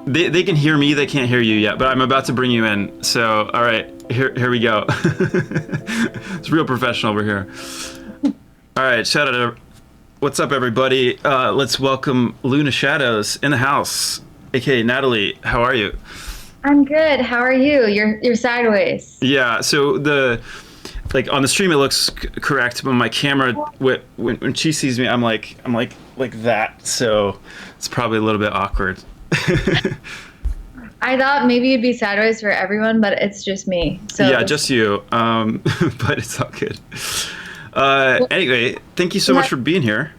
They can hear me, they can't hear you yet, but I'm about to bring you in. So, all right, here we go. It's real professional over here. All right, shout out. What's up, everybody? Let's welcome Luna Shadows in the house, aka Natalie. How are you? I'm good. How are you? You're sideways. Yeah. So like on the stream it looks correct, but my camera when she sees me, I'm like that. So it's probably a little bit awkward. I thought maybe you'd be sideways for everyone, but it's just me. So Yeah, just you. But it's all good. Anyway, thank you so much for being here.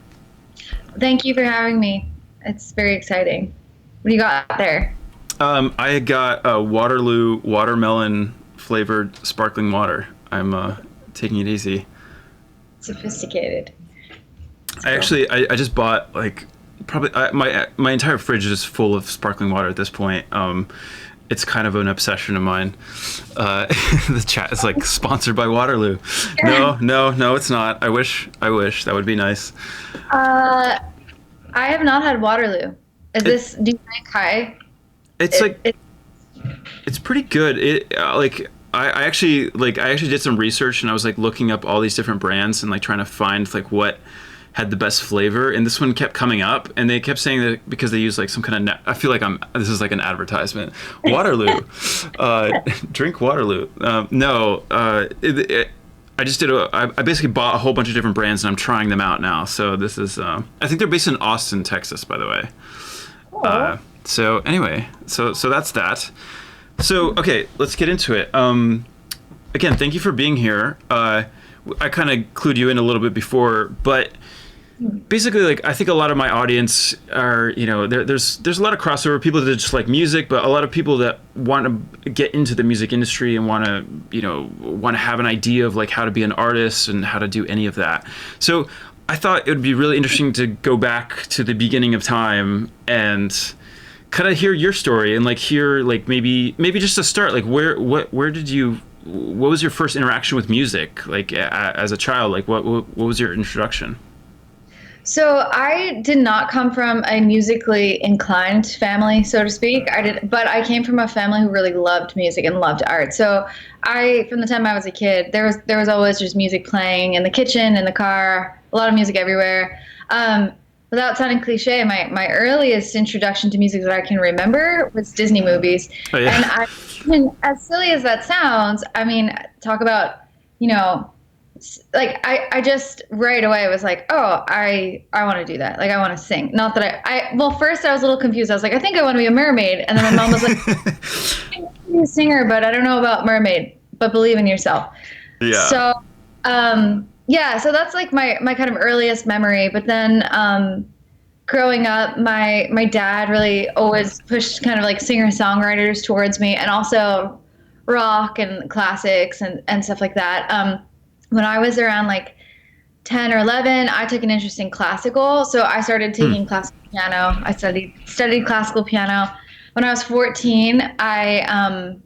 Thank you for having me. It's very exciting. What do you got there? I got a Waterloo watermelon flavored sparkling water. I'm taking it easy. Sophisticated. I just bought like probably my entire fridge is full of sparkling water at this point. It's kind of an obsession of mine. The chat is like sponsored by Waterloo. No, it's not. I wish that would be nice. I have not had Waterloo. Do you rank high? It's it's pretty good. I actually did some research and I was like looking up all these different brands and like trying to find like what had the best flavor, and this one kept coming up, and they kept saying that because they use like some kind of I feel like this is like an advertisement. Waterloo, drink Waterloo. I just I basically bought a whole bunch of different brands and I'm trying them out now. So this is I think they're based in Austin, Texas, by the way. So anyway, so that's that. So okay, let's get into it. Again, thank you for being here. I kind of clued you in a little bit before, but basically, like, I think a lot of my audience are, there's a lot of crossover people that just like music, but a lot of people that want to get into the music industry and want to have an idea of like how to be an artist and how to do any of that. So I thought it would be really interesting to go back to the beginning of time and kind of hear your story and like hear like maybe just to start, like where what was your first interaction with music, like as a child? Like what was your introduction? So I did not come from a musically inclined family, so to speak. But I came from a family who really loved music and loved art. So from the time I was a kid, there was always just music playing in the kitchen, in the car, a lot of music everywhere. Without sounding cliche, my earliest introduction to music that I can remember was Disney movies. Oh, yeah. And as silly as that sounds, I mean, talk about, like I just right away was like, oh, I want to do that. Like I want to sing. Not that well, first I was a little confused. I was like, I think I want to be a mermaid. And then my mom was like, I want to be a singer, but I don't know about mermaid, but believe in yourself. Yeah. So, so that's like my kind of earliest memory. But then growing up, my dad really always pushed kind of like singer-songwriters towards me, and also rock and classics and stuff like that. When I was around like 10 or 11, I took an interest in classical. So I started taking classical piano. I studied classical piano. When I was 14, I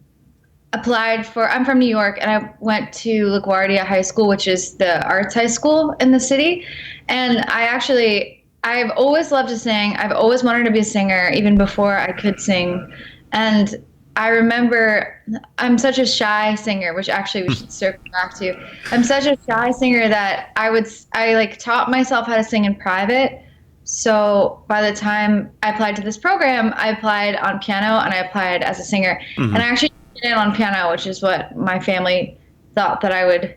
I'm from New York, and I went to LaGuardia High School, which is the arts high school in the city. And I've always loved to sing. I've always wanted to be a singer, even before I could sing. And I remember I'm such a shy singer, which actually we should circle back to. I'm such a shy singer that I like taught myself how to sing in private. So by the time I applied to this program, I applied on piano and I applied as a singer. And I actually did it on piano, which is what my family thought that I would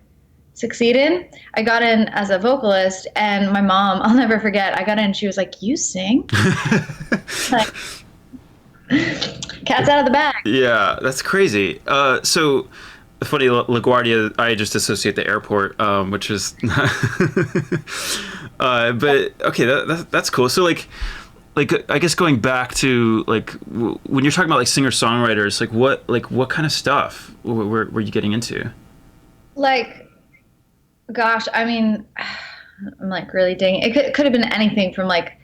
succeed in. I got in as a vocalist, and my mom, I'll never forget, I got in and she was like, "You sing?" Like, cat's out of the bag. Yeah, that's crazy. So funny, LaGuardia, I just associate the airport, which is but okay, that's cool. So like I guess going back to like when you're talking about like singer-songwriters, like what kind of stuff were you getting into? Like, gosh, I mean, I'm like really digging. It could have been anything from like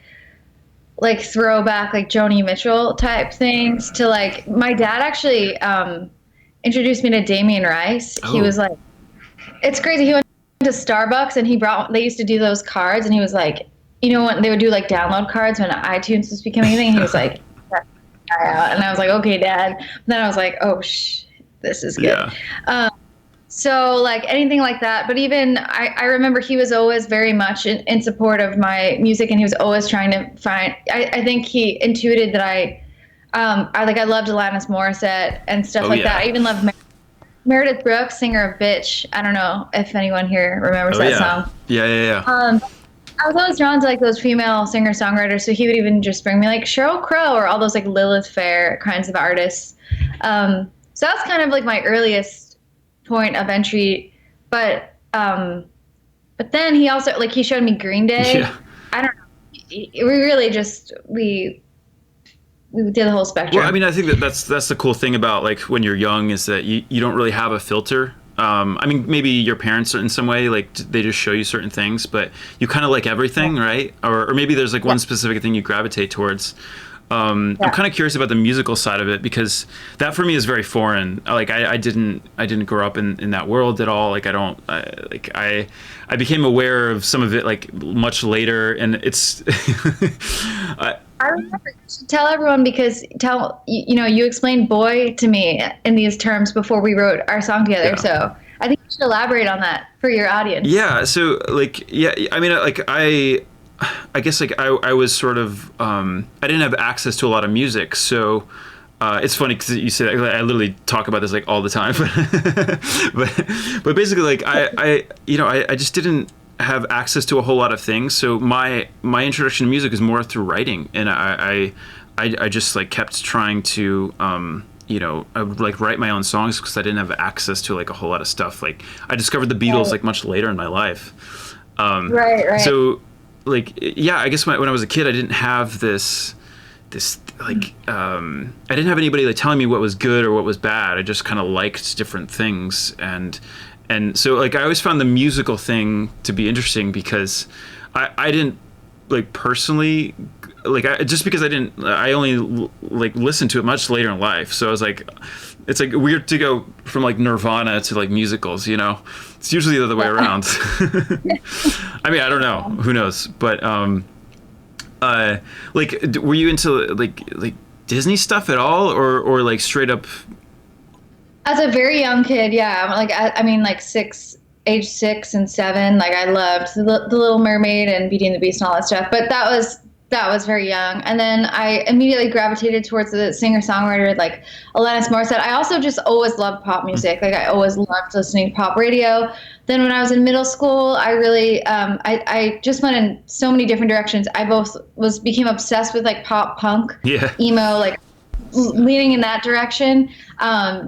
throwback like Joni Mitchell type things to like my dad actually introduced me to Damien Rice. Oh. He was like, it's crazy. He went to Starbucks and they used to do those cards, and he was like, when they would do like download cards when iTunes was becoming a thing, he was like, guy out. And I was like, okay, Dad. Then I was like, oh, this is good. Yeah. So like anything like that, but even I remember he was always very much in support of my music, and he was always trying to find. I think he intuited that I loved Alanis Morissette and stuff Oh like that. yeah. I even loved Meredith Brooks, singer of Bitch. I don't know if anyone here remembers Oh that yeah. song. Yeah. Yeah. Yeah. I was always drawn to like those female singer songwriters, so he would even just bring me like Sheryl Crow or all those like Lilith Fair kinds of artists. So that's kind of like my earliest point of entry, but then he also like he showed me Green Day. Yeah. I don't know. We really just we did the whole Well, I spectrum. mean, I think that's the cool thing about like when you're young is that you don't really have a filter. I mean, maybe your parents in some way like they just show you certain things, but you kind of like everything, right? Or maybe there's like Yeah. one specific thing you gravitate towards. I'm Yeah. kind of curious about the musical side of it because that for me is very foreign. Like I didn't grow up in that world at all. Like I became aware of some of it like much later, and it's I, I remember you should tell everyone because you know you explained boy to me in these terms before we wrote our song together. yeah. So I think you should elaborate on that for your audience. Yeah, so like yeah, I mean like I guess like I was sort of I didn't have access to a lot of music, so it's funny because you say that, I literally talk about this like all the time, but basically like I you know I just didn't have access to a whole lot of things, so my introduction to music is more through writing, and I just like kept trying to you know, I would like write my own songs because I didn't have access to like a whole lot of stuff. Like I discovered the Beatles Right, like much later in my life. right. So like yeah, I guess when I was a kid I didn't have this like I didn't have anybody like telling me what was good or what was bad. I just kind of liked different things, and so like I always found the musical thing to be interesting because I didn't like personally like just because I only like listened to it much later in life, so I was like it's like weird to go from like Nirvana to like musicals, you know. It's usually the other way Yeah. around. I mean, I don't know, who knows, but like were you into like Disney stuff at all, or like straight up? As a very young kid, yeah, like I mean, like age 6 and 7, like I loved the Little Mermaid and Beauty and the Beast and all that stuff. But that was very young, and then I immediately gravitated towards the singer songwriter like Alanis Morissette. I also just always loved pop music. Like I always loved listening to pop radio. Then when I was in middle school, I really I just went in so many different directions. I both became obsessed with like pop punk, Yeah. emo, like leaning in that direction.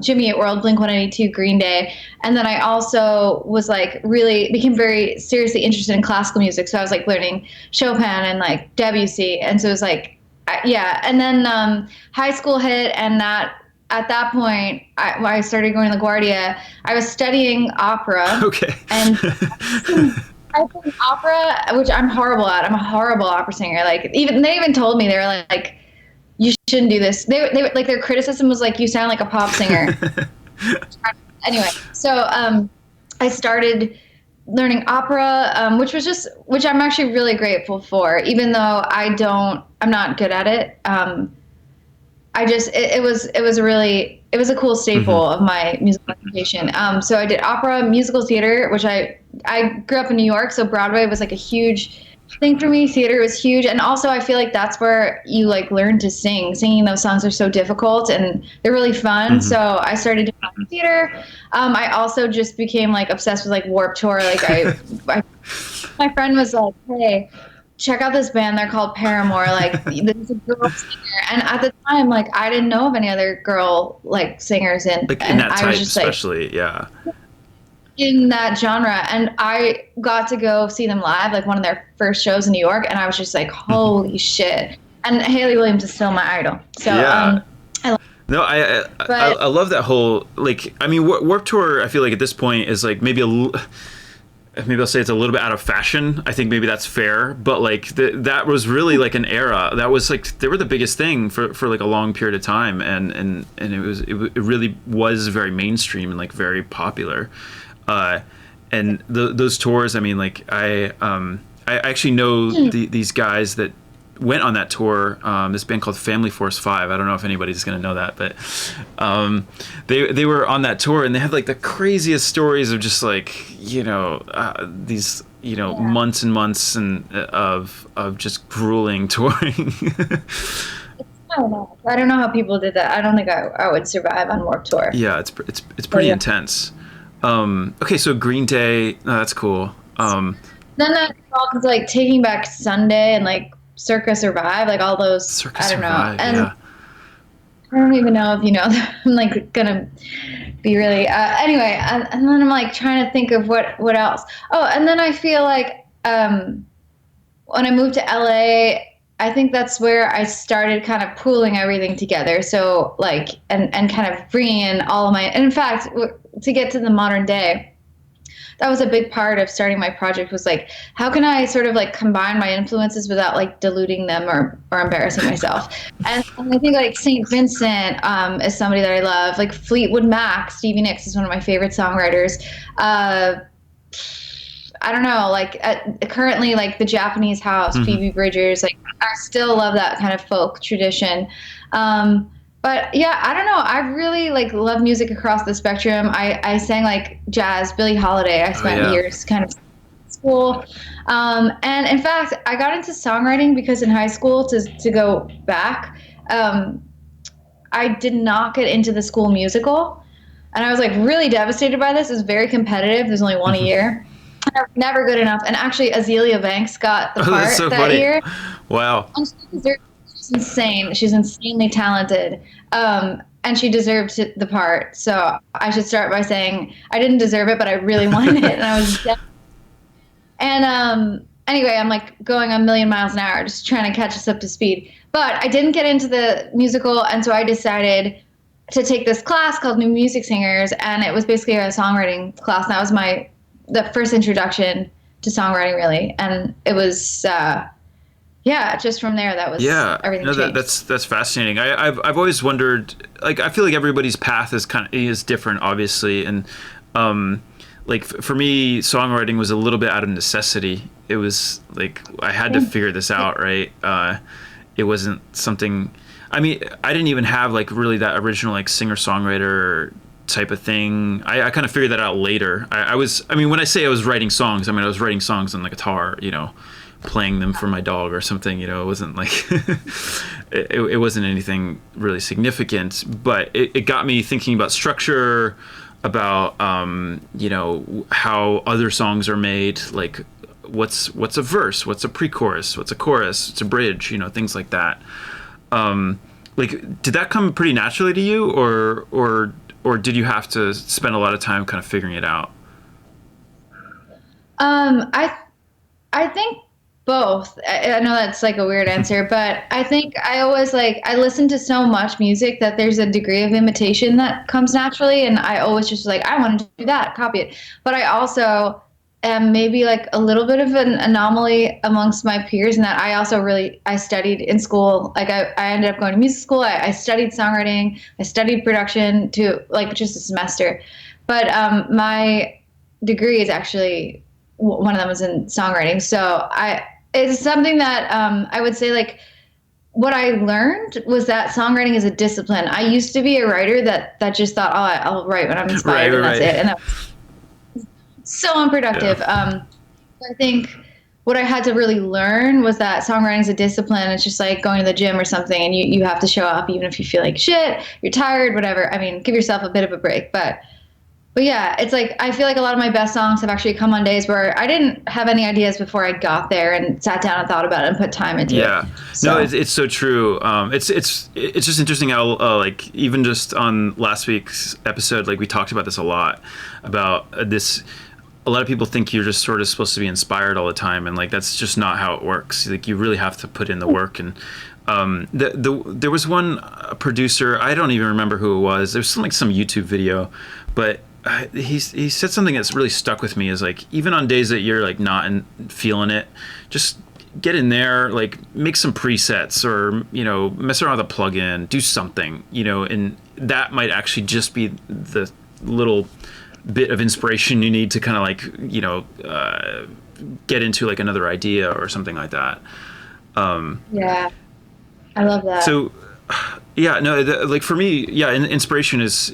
Jimmy Eat World, Blink 182, Green Day. And then I also was like really became very seriously interested in classical music. So I was like learning Chopin and like Debussy. And so it was like, yeah. And then high school hit, and at that point, when I started going to LaGuardia, I was studying opera. Okay. And I think opera, which I'm horrible at. I'm a horrible opera singer. Like they even told me, they were like, you shouldn't do this. They like their criticism was like, you sound like a pop singer. Anyway, so I started learning opera, which I'm actually really grateful for, even though I'm not good at it. It was a cool staple of my musical education. So I did opera, musical theater, which I grew up in New York, so Broadway was like a huge thing for me. Theater was huge, and also I feel like that's where you like learn to sing. Singing those songs are so difficult, and they're really fun. So I started doing theater. I also just became like obsessed with like Warped Tour. Like my friend was like, "Hey, check out this band. They're called Paramore. Like, there's a girl singer." And at the time, like, I didn't know of any other girl like singers, Like in and that I type was just like especially, yeah. in that genre. And I got to go see them live, like one of their first shows in New York, and I was just like, holy shit. And Haley Williams is still my idol. So, Yeah. I love No, but I love that whole like. I mean, Warped Tour. I feel like at this point is like maybe maybe I'll say it's a little bit out of fashion. I think maybe that's fair, but like that was really like an era. That was like they were the biggest thing for like a long period of time, and it really was very mainstream and like very popular. And those tours. I mean, like I actually know these guys that went on that tour. This band called Family Force 5. I don't know if anybody's going to know that, but they were on that tour, and they had like the craziest stories of just like, these, months and months of just grueling touring. I don't know how people did that. I don't think I would survive on Warped Tour. Yeah, it's pretty intense. Okay, so Green Day, that's cool. Then that involves like Taking Back Sunday and like Circa Survive, like all those. Circa I don't Survive, know. And yeah. I don't even know if you know that. I'm like gonna be really anyway. And then I'm like trying to think of what else. Oh, and then I feel like when I moved to LA, I think that's where I started kind of pooling everything together. So like, and kind of bringing in all of my, and in fact, to get to the modern day, that was a big part of starting my project, was like, how can I sort of like combine my influences without like diluting them or embarrassing myself? And I think like St. Vincent is somebody that I love. Like Fleetwood Mac, Stevie Nicks is one of my favorite songwriters. I don't know, like currently like the Japanese House, Phoebe Bridgers, like I still love that kind of folk tradition. But yeah, I don't know. I really like love music across the spectrum. I sang like jazz, Billie Holiday. I spent years kind of in school. And in fact, I got into songwriting because in high school, to go back, I did not get into the school musical. And I was like really devastated by this. It was very competitive. There's only one a year. I was never good enough. And actually, Azealia Banks got the part so that funny. year. Wow. And she's insane. She's insanely talented. And she deserved the part. So I should start by saying I didn't deserve it, but I really wanted it. And I was and anyway, I'm like going a million miles an hour, just trying to catch us up to speed. But I didn't get into the musical, and so I decided to take this class called New Music Singers, and it was basically a songwriting class. And that was the first introduction to songwriting, really. And it was just from there, that was everything changed. That's fascinating. I've always wondered, like, I feel like everybody's path is different, obviously, and like for me, songwriting was a little bit out of necessity. It was like I had to figure this out, right? It wasn't something. I mean, I didn't even have like really that original like singer-songwriter type of thing. I kind of figured that out later. When I say I was writing songs, I was writing songs on the guitar, playing them for my dog or something. It wasn't like it wasn't anything really significant, but it got me thinking about structure, about how other songs are made, like what's a verse, what's a pre-chorus, what's a chorus, what's a bridge, things like that. Like, did that come pretty naturally to you, or did you have to spend a lot of time kind of figuring it out? I think both. I know that's like a weird answer, but I think I always I listen to so much music that there's a degree of imitation that comes naturally, and I always just like, I want to do that, copy it. But I also am maybe like a little bit of an anomaly amongst my peers, in that I studied in school. Like I ended up going to music school. I studied songwriting. I studied production to like just a semester. But my degree is actually, one of them was in songwriting. So it's something that I would say, like, what I learned was that songwriting is a discipline. I used to be a writer that just thought, oh, I'll write when I'm inspired, and that's it. And that was so unproductive. Yeah. I think what I had to really learn was that songwriting is a discipline. It's just like going to the gym or something, and you have to show up even if you feel like shit, you're tired, whatever. Give yourself a bit of a break. But yeah, it's like I feel like a lot of my best songs have actually come on days where I didn't have any ideas before I got there and sat down and thought about it and put time into it. Yeah, so. No, it's so true. It's just interesting how like even just on last week's episode, like we talked about this a lot, about this. A lot of people think you're just sort of supposed to be inspired all the time, and like that's just not how it works. Like you really have to put in the work. And there was one producer, I don't even remember who it was. There was some YouTube video, but he said something that's really stuck with me. Is like, even on days that you're like not feeling it, just get in there, like make some presets, or mess around with a plugin, do something, and that might actually just be the little bit of inspiration you need to kind of like get into like another idea or something like that. Yeah, I love that. So yeah, no, like for me, yeah, inspiration is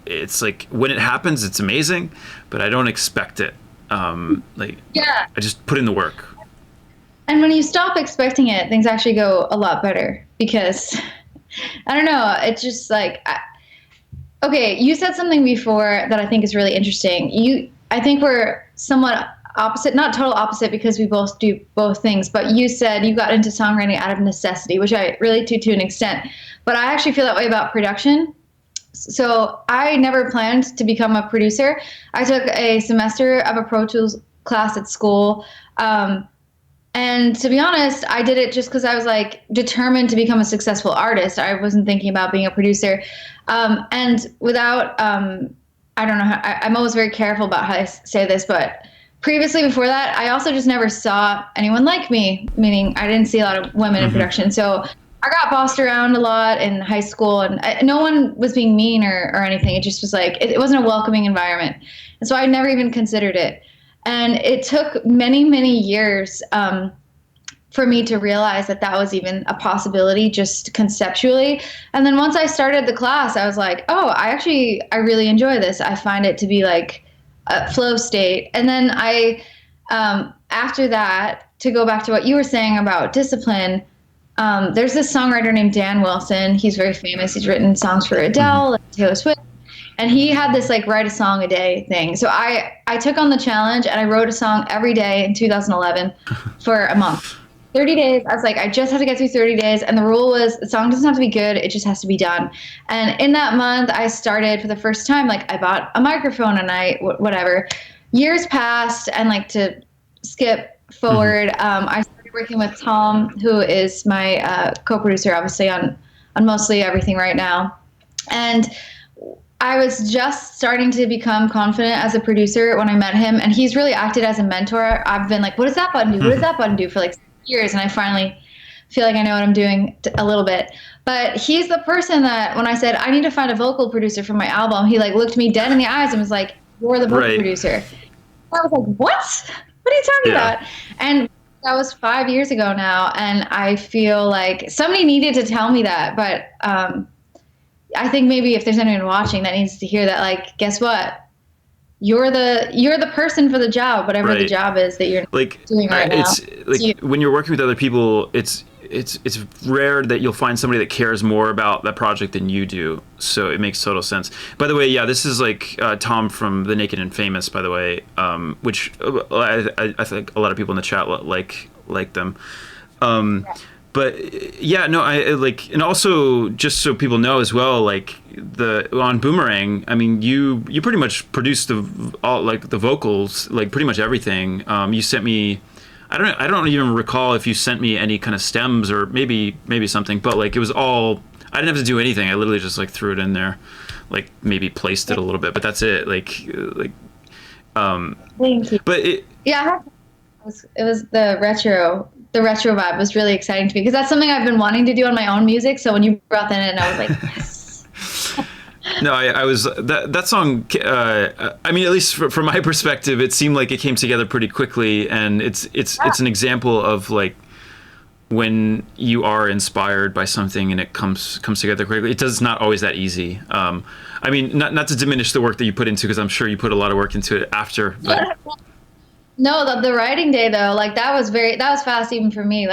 it's like when it happens, it's amazing, but I don't expect it. Like Yeah. I just put in the work. And when you stop expecting it, things actually go a lot better because I don't know, it's just like okay, you said something before that I think is really interesting. I think we're somewhat opposite, not total opposite because we both do both things, but you said you got into songwriting out of necessity, which I relate to an extent. But I actually feel that way about production. So I never planned to become a producer. I took a semester of a Pro Tools class at school. And to be honest, I did it just because I was like determined to become a successful artist. I wasn't thinking about being a producer. And without, I don't know, I'm always very careful about how I say this, but previously before that, I also just never saw anyone like me, meaning I didn't see a lot of women in Mm-hmm. production. So I got bossed around a lot in high school, and no one was being mean or anything. It just was like, it wasn't a welcoming environment. And so I never even considered it. And it took many, many years for me to realize that that was even a possibility just conceptually. And then once I started the class, I was like, oh, I really enjoy this. I find it to be like a flow state. And then after that, to go back to what you were saying about discipline, there's this songwriter named Dan Wilson. He's very famous. He's written songs for Mm-hmm. Adele and Taylor Swift. And he had this like write a song a day thing. So I took on the challenge and I wrote a song every day in 2011 for a month. 30 days. I was like, I just have to get through 30 days. And the rule was the song doesn't have to be good. It just has to be done. And in that month, I started for the first time, like I bought a microphone and whatever. Years passed and like to skip Mm-hmm. forward, I started working with Tom, who is my co-producer, obviously on mostly everything right now. And I was just starting to become confident as a producer when I met him, and he's really acted as a mentor. I've been like, what does that button do? What does Mm-hmm. that button do for like years? And I finally feel like I know what I'm doing a little bit. But he's the person that when I said, I need to find a vocal producer for my album, he like looked me dead in the eyes and was like, you're the vocal Right. producer. I was like, what? What are you talking Yeah. about? And that was 5 years ago now. And I feel like somebody needed to tell me that. But I think maybe if there's anyone watching that needs to hear that, like, guess what? You're the person for the job, whatever the Right. job is that you're Like doing right now. it's It's like you. when you're working with other people, it's rare that you'll find somebody that cares more about that project than you do. So it makes total sense. By the way, yeah, this is like Tom from The Naked and Famous, by the way, which I think a lot of people in the chat like them. Um, but yeah, no, I like, and also just so people know as well, like the on Boomerang, I mean, you pretty much produced all like the vocals, like pretty much everything. You sent me, I don't even recall if you sent me any kind of stems or maybe something, but like it was all, I didn't have to do anything. I literally just like threw it in there, like maybe placed it a little bit, but that's it. Thank you. But it, Yeah, it was the retro vibe was really exciting to me because that's something I've been wanting to do on my own music. So when you brought that in, I was like, yes. No, I was that song. I mean, at least from my perspective, it seemed like it came together pretty quickly, and it's an example of like when you are inspired by something and it comes together quickly. It does not always that easy. I mean, not to diminish the work that you put into, because I'm sure you put a lot of work into it after. But No, the writing day though, like that was fast even for me.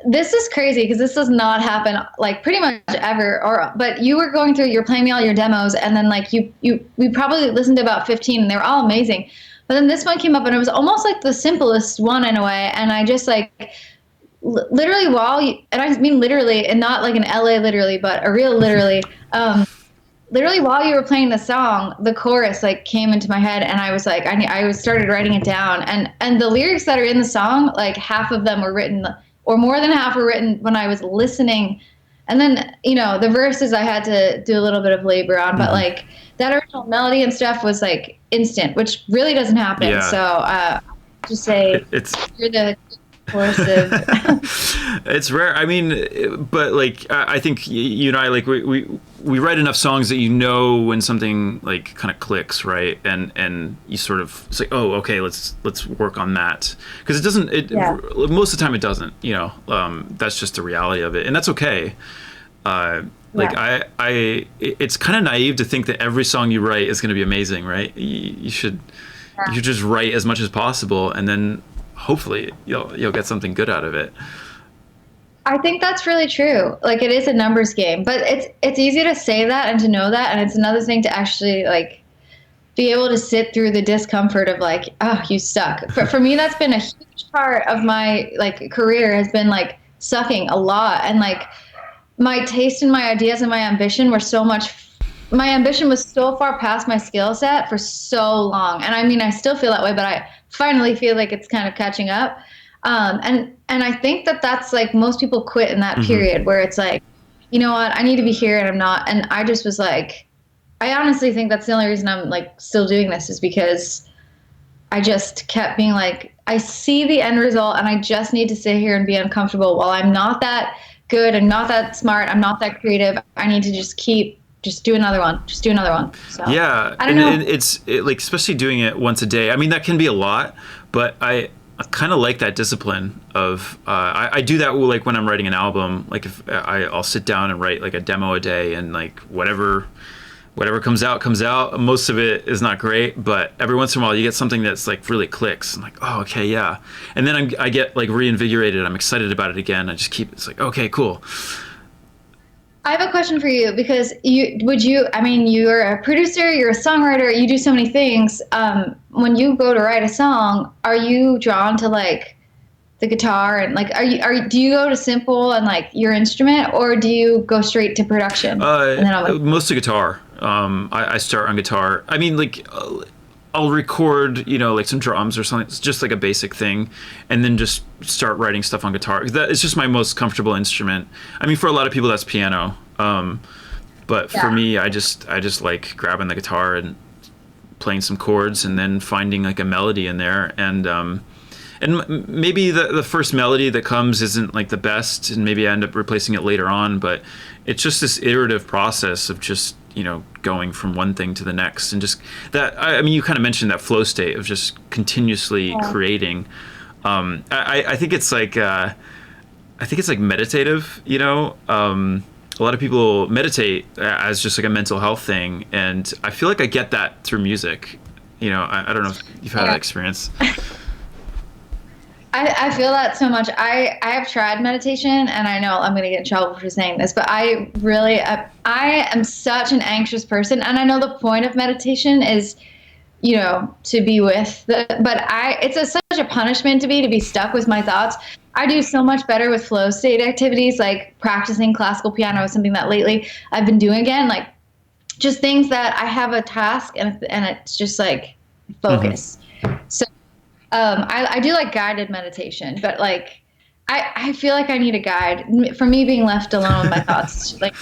This is crazy because this does not happen like pretty much ever. But you were going through, you're playing me all your demos, and then like we probably listened to about 15, and they were all amazing. But then this one came up, and it was almost like the simplest one in a way, and I just like literally and I mean literally, and not like an LA literally, but a real literally. Literally while you were playing the song, the chorus like came into my head, and I was like, started writing it down, and the lyrics that are in the song, like half of them were written, or more than half were written when I was listening, and then the verses I had to do a little bit of labor on, but mhm. like that original melody and stuff was like instant, which really doesn't happen. Yeah, So just say it's you're the chorus of it's rare. I mean, but like I think you and I like we write enough songs that you know when something like kind of clicks, right? And you sort of say, oh, okay, let's work on that, because it doesn't. Yeah. Most of the time it doesn't. That's just the reality of it, and that's okay. Like Yeah. it's kind of naive to think that every song you write is going to be amazing, right? You should just write as much as possible, and then hopefully you'll get something good out of it. I think that's really true. Like it is a numbers game, but it's easy to say that and to know that, and it's another thing to actually like be able to sit through the discomfort of like, oh, you suck. For me, that's been a huge part of my like career has been like sucking a lot, and like my taste and my ideas and my ambition were so much. My ambition was so far past my skill set for so long, and I mean, I still feel that way, but I finally feel like it's kind of catching up. And I think that that's like most people quit in that Hmm. period where it's like, you know what, I need to be here and I'm not. And I just was like, I honestly think that's the only reason I'm like still doing this is because I just kept being like, I see the end result and I just need to sit here and be uncomfortable while I'm not that good, I'm not that smart, I'm not that creative. I need to just just do another one, just do another one. So Yeah, I don't and know. like especially doing it once a day. I mean, that can be a lot, but I kind of like that discipline of I do that like when I'm writing an album. Like if I'll sit down and write like a demo a day, and like whatever comes out comes out. Most of it is not great, but every once in a while you get something that's like really clicks. I'm like, oh, okay, yeah, and then I get like reinvigorated. I'm excited about it again. I just keep it's like, okay, cool. I have a question for you because I mean, you're a producer, you're a songwriter, you do so many things. When you go to write a song, are you drawn to like the guitar and like, do you go to simple and like your instrument or do you go straight to production? And then I'm like, Mostly guitar. I start on guitar. I mean, like I'll record, like some drums or something. It's just like a basic thing, and then just start writing stuff on guitar. That is just my most comfortable instrument. I mean, for a lot of people, that's piano. But for yeah, me, I just like grabbing the guitar and playing some chords, and then finding like a melody in there, and maybe the first melody that comes isn't like the best, and maybe I end up replacing it later on. But it's just this iterative process of just going from one thing to the next, and just that. I mean, you kind of mentioned that flow state of just continuously yeah, creating. I think it's like meditative. A lot of people meditate as just like a mental health thing, and I feel like I get that through music. I don't know if you've had that yeah. experience. I feel that so much. I have tried meditation, and I know I'm going to get in trouble for saying this, but I am such an anxious person, and I know the point of meditation is, to be with but it's such a punishment to me to be stuck with my thoughts. I do so much better with flow state activities, like practicing classical piano is something that lately I've been doing again, like just things that I have a task and it's just like Hmm. focus. So I do like guided meditation, but like I feel like I need a guide. For me, being left alone with my thoughts, like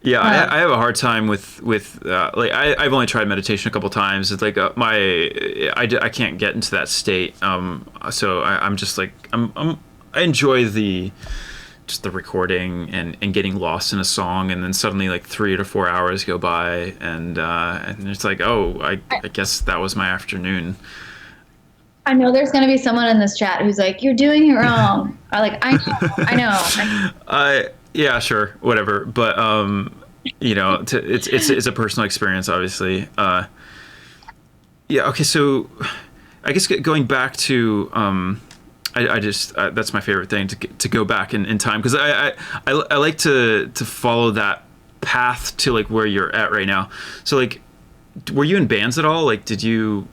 Yeah, I um, have a hard time with like I've only tried meditation a couple times. It's like I can't get into that state. So I'm just like I enjoy the just the recording and getting lost in a song, and then suddenly like 3 to 4 hours go by, and it's like, oh, I guess that was my afternoon. I know there's gonna be someone in this chat who's like, "You're doing it wrong." I like, I know. Yeah, sure, whatever. But it's a personal experience, obviously. Yeah. Okay. So, I guess going back to I just that's my favorite thing to go back in time, because I like to follow that path to like where you're at right now. So like, were you in bands at all? Like, did you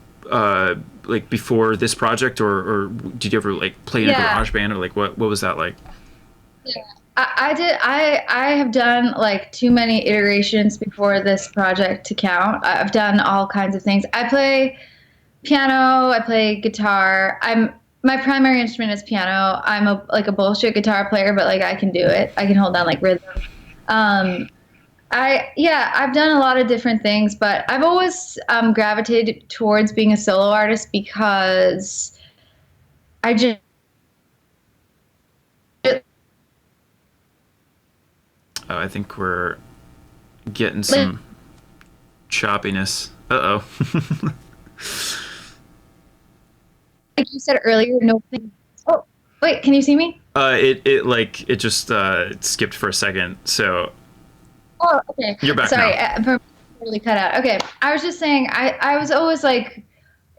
like before this project, or did you ever like play in a Yeah, garage band, or like what was that like? yeah. I did. I have done like too many iterations before this project to count. I've done all kinds of things. I play piano. I play guitar. My primary instrument is piano. I'm a bullshit guitar player, but like I can do it. I can hold down like rhythm. Um, yeah, I've done a lot of different things, but I've always gravitated towards being a solo artist because I just Oh, I think we're getting Like some choppiness. Uh-oh. you said earlier, no thing. Oh, wait, can you see me? It just it skipped for a second. So Oh, okay. you're back Sorry, now. totally cut out. Okay, I was just saying, I was always like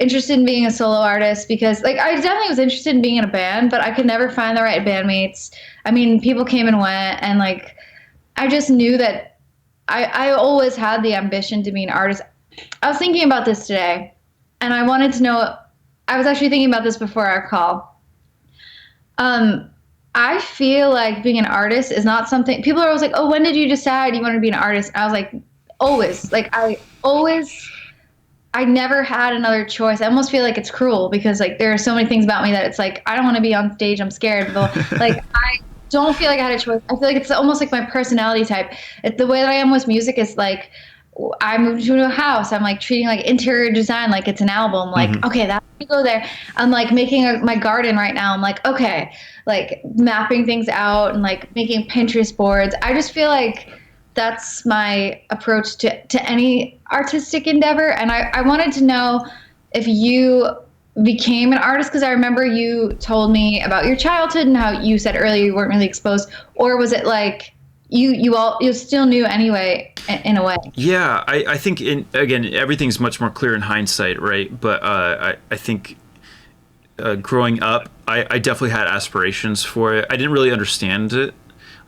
interested in being a solo artist because like I definitely was interested in being in a band, but I could never find the right bandmates. I mean, people came and went, and like I just knew that I always had the ambition to be an artist. I was thinking about this today, and I wanted to know. I was actually thinking about this before our call. Um, I feel like being an artist is not something people are always like, "Oh, when did you decide you wanted to be an artist?" And I was like, always. Like I never had another choice. I almost feel like it's cruel because like there are so many things about me that it's like I don't want to be on stage. I'm scared. But like I don't feel like I had a choice. I feel like it's almost like my personality type. The way that I am with music is like I moved into a house. I'm like treating like interior design like it's an album. Like Hmm. okay, that's go there. I'm like making my garden right now. I'm like okay, like mapping things out and like making Pinterest boards. I just feel like that's my approach to any artistic endeavor. And I wanted to know if you became an artist because I remember you told me about your childhood and how you said earlier you weren't really exposed, or was it like you still knew anyway in a way? Yeah, I think in again everything's much more clear in hindsight, right? But I think growing up, I definitely had aspirations for it. I didn't really understand it.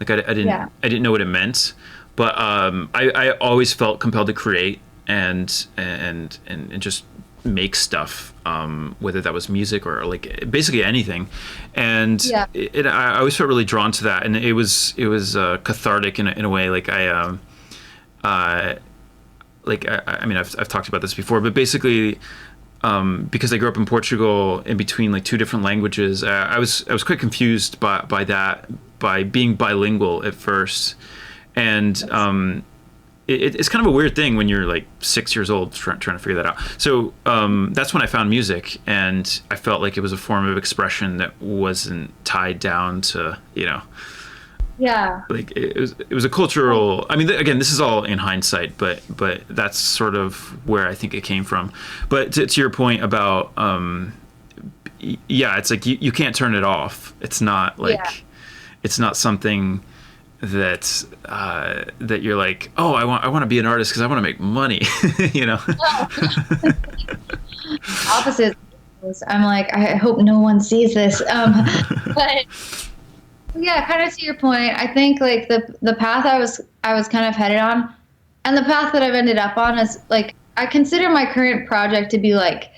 Like Yeah. I didn't know what it meant, but I always felt compelled to create and just make stuff, whether that was music or like basically anything. And Yeah. I always felt really drawn to that, and it was cathartic in a way. Uh, I mean I've talked about this before, but basically because I grew up in Portugal in between like two different languages, I was quite confused by that, by being bilingual at first, and it's kind of a weird thing when you're like 6 years old trying to figure that out. So that's when I found music, and I felt like it was a form of expression that wasn't tied down to Yeah. like it was a cultural. I mean, again, this is all in hindsight, but that's sort of where I think it came from. But to your point about yeah, it's like you can't turn it off. It's not Yeah. like it's not something that that you're like, oh, I want to be an artist because I want to make money. you know Opposite. I'm like, I hope no one sees this. But yeah, kind of to your point, I think like the path I was kind of headed on, and the path that I've ended up on is like I consider my current project to be like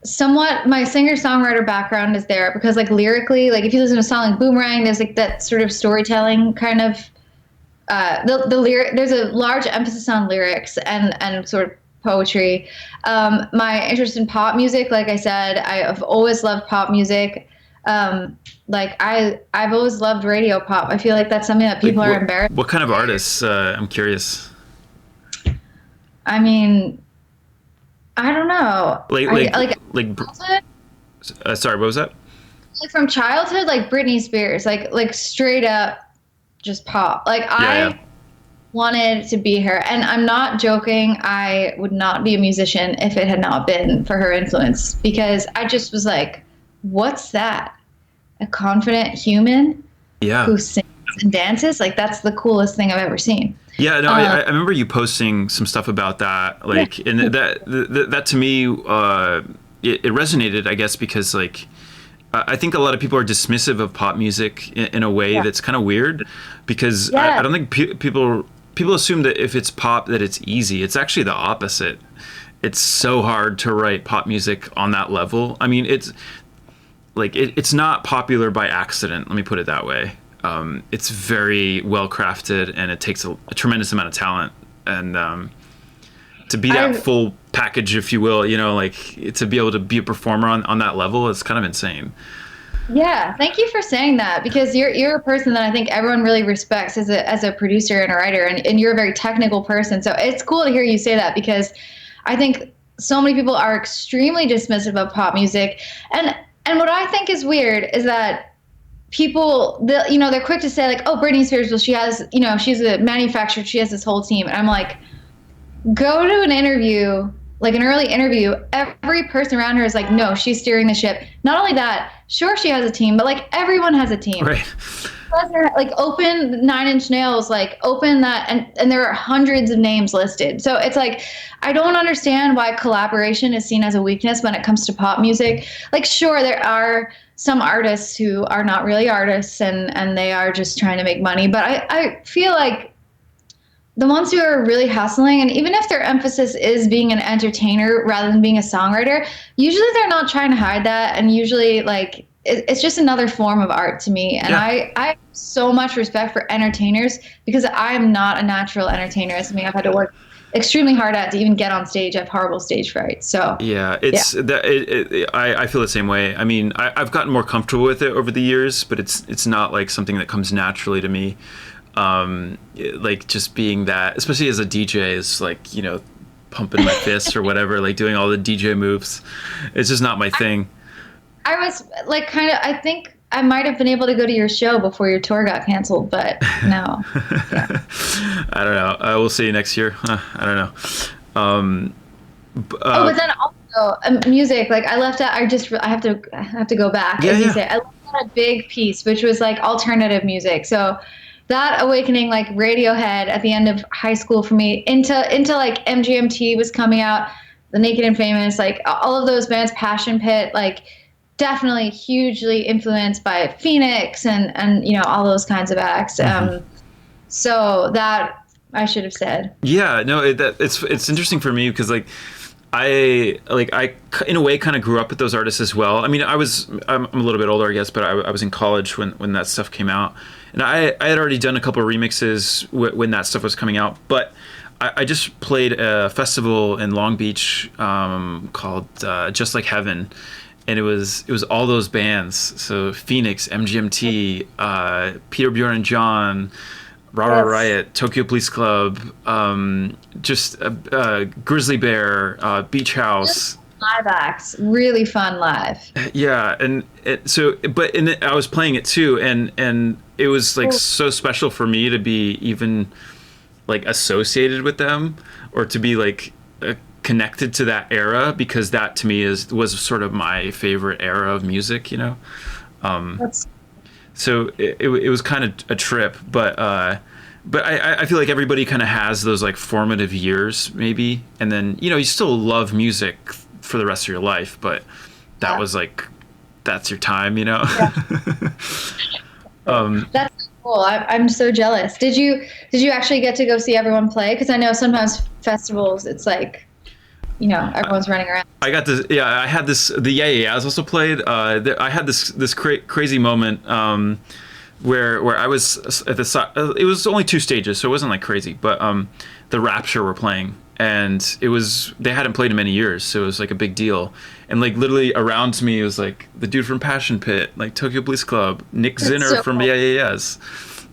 somewhat my singer-songwriter background is there because like lyrically, like if you listen to a song like Boomerang, there's like that sort of storytelling kind of the lyric there's a large emphasis on lyrics and sort of poetry. My interest in pop music, like I said, I've always loved pop music. Like I've always loved radio pop. I feel like that's something that like people are embarrassed what kind of to hear. artists? I'm curious. I mean, I don't know. Like I like like childhood, sorry, what was that? like from childhood, like Britney Spears, like straight up just pop. Like Yeah, yeah. I wanted to be her. And I'm not joking. I would not be a musician if it had not been for her influence because I just was like, what's that? A confident human Yeah. who sings and dances? Like, that's the coolest thing I've ever seen. Yeah, no, Um, I remember you posting some stuff about that, yeah. like, and that to me, it resonated, I guess, because like, I think a lot of people are dismissive of pop music in a way Yeah. that's kind of weird, because I Yeah. don't think people assume that if it's pop that it's easy. It's actually the opposite. It's so hard to write pop music on that level. I mean, it's like it's not popular by accident. Let me put it that way. It's very well crafted, and it takes a tremendous amount of talent. And to be that I full package, if you will, like to be able to be a performer on that level is kind of insane. Yeah, thank you for saying that because you're a person that I think everyone really respects as a producer and a writer and you're a very technical person. So it's cool to hear you say that because I think so many people are extremely dismissive of pop music. And what I think is weird is that people, they're quick to say like, oh, Britney Spears, well, she has, she's a manufacturer, she has this whole team. And I'm like, go to an interview, like an early interview, every person around her is like, no, she's steering the ship. Not only that, sure, she has a team, but like everyone has a team. Right. Like open Nine Inch Nails, like open that, and there are hundreds of names listed. So it's like, I don't understand why collaboration is seen as a weakness when it comes to pop music. Like, sure, there are some artists who are not really artists and they are just trying to make money. But I feel like the ones who are really hustling, and even if their emphasis is being an entertainer rather than being a songwriter, usually they're not trying to hide that. And usually, like, it's just another form of art to me. And I have so much respect for entertainers because I'm not a natural entertainer. It's something I've had to work extremely hard at to even get on stage. I have horrible stage fright. So yeah, I feel the same way. I mean, I've gotten more comfortable with it over the years, but it's not like something that comes naturally to me. Like just being that, especially as a DJ, is like, pumping my fists or whatever, like doing all the DJ moves. It's just not my thing. I was like, I think I might have been able to go to your show before your tour got canceled, but no. Yeah. I don't know. We'll see you next year. I don't know. But then also music, like I left out, I have to go back. Yeah, as you yeah. say, I left out a big piece, which was like alternative music. So that awakening, like Radiohead at the end of high school for me, into like MGMT was coming out, The Naked and Famous, like all of those bands, Passion Pit, like definitely hugely influenced by Phoenix and all those kinds of acts. So that I should have said. Yeah, no, it's interesting for me because I in a way kind of grew up with those artists as well. I mean, I'm a little bit older, I guess, but I was in college when that stuff came out, and I had already done a couple of remixes when that stuff was coming out. But I just played a festival in Long Beach called Just Like Heaven, and it was all those bands. So Phoenix, MGMT, Peter, Bjorn and John, Rara Riot, Tokyo Police Club, just Grizzly Bear, Beach House. Live acts, really fun live. Yeah, and I was playing it too, and it was like so special for me to be even like associated with them or to be like connected to that era, because that to me was sort of my favorite era of music, So it was kind of a trip, but I feel like everybody kind of has those like formative years maybe, and then you still love music for the rest of your life, but that was like that's your time, Yeah. That's cool. I'm so jealous. Did you actually get to go see everyone play? Because I know sometimes festivals it's like everyone's running around. I got this. Yeah, I had this. The Yeah also played. I had this crazy moment where I was at the side. It was only 2 stages, so it wasn't like crazy. But the Rapture were playing, and they hadn't played in many years, so it was like a big deal. And like literally around me was like the dude from Passion Pit, like Tokyo Police Club, Nick Zinner so from cool. Yes.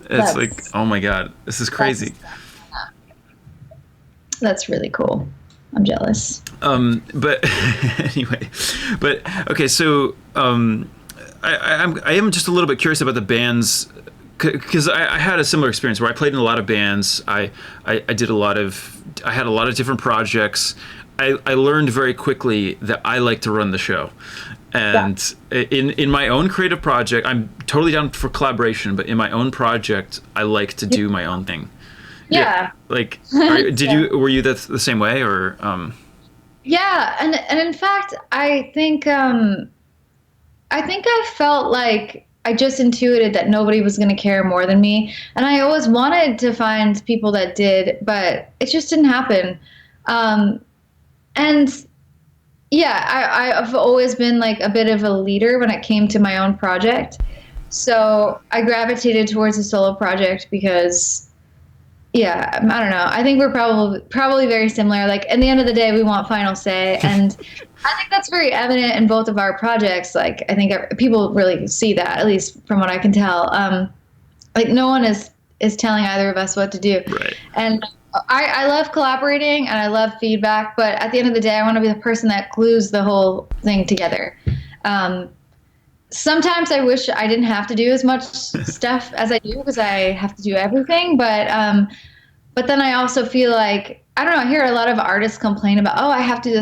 It's like, oh my god, this is crazy. That's really cool. I'm jealous. But anyway, okay. So I am just a little bit curious about the bands, because I had a similar experience where I played in a lot of bands. I had a lot of different projects. I learned very quickly that I like to run the show. And in my own creative project, I'm totally down for collaboration, but in my own project, I like to do my own thing. Yeah. Like, were you the same way, or? Yeah, and in fact, I think I felt like I just intuited that nobody was going to care more than me, and I always wanted to find people that did, but it just didn't happen. And yeah, I've always been like a bit of a leader when it came to my own project, so I gravitated towards a solo project because. Yeah, I don't know. I think we're probably very similar. Like, in the end of the day, we want final say, and I think that's very evident in both of our projects. Like, I think people really see that, at least from what I can tell. Like, no one is telling either of us what to do. Right. And I love collaborating and I love feedback, but at the end of the day, I want to be the person that glues the whole thing together. sometimes I wish I didn't have to do as much stuff as I do because I have to do everything. But then I also feel like, I don't know, I hear a lot of artists complain about, oh, I have to,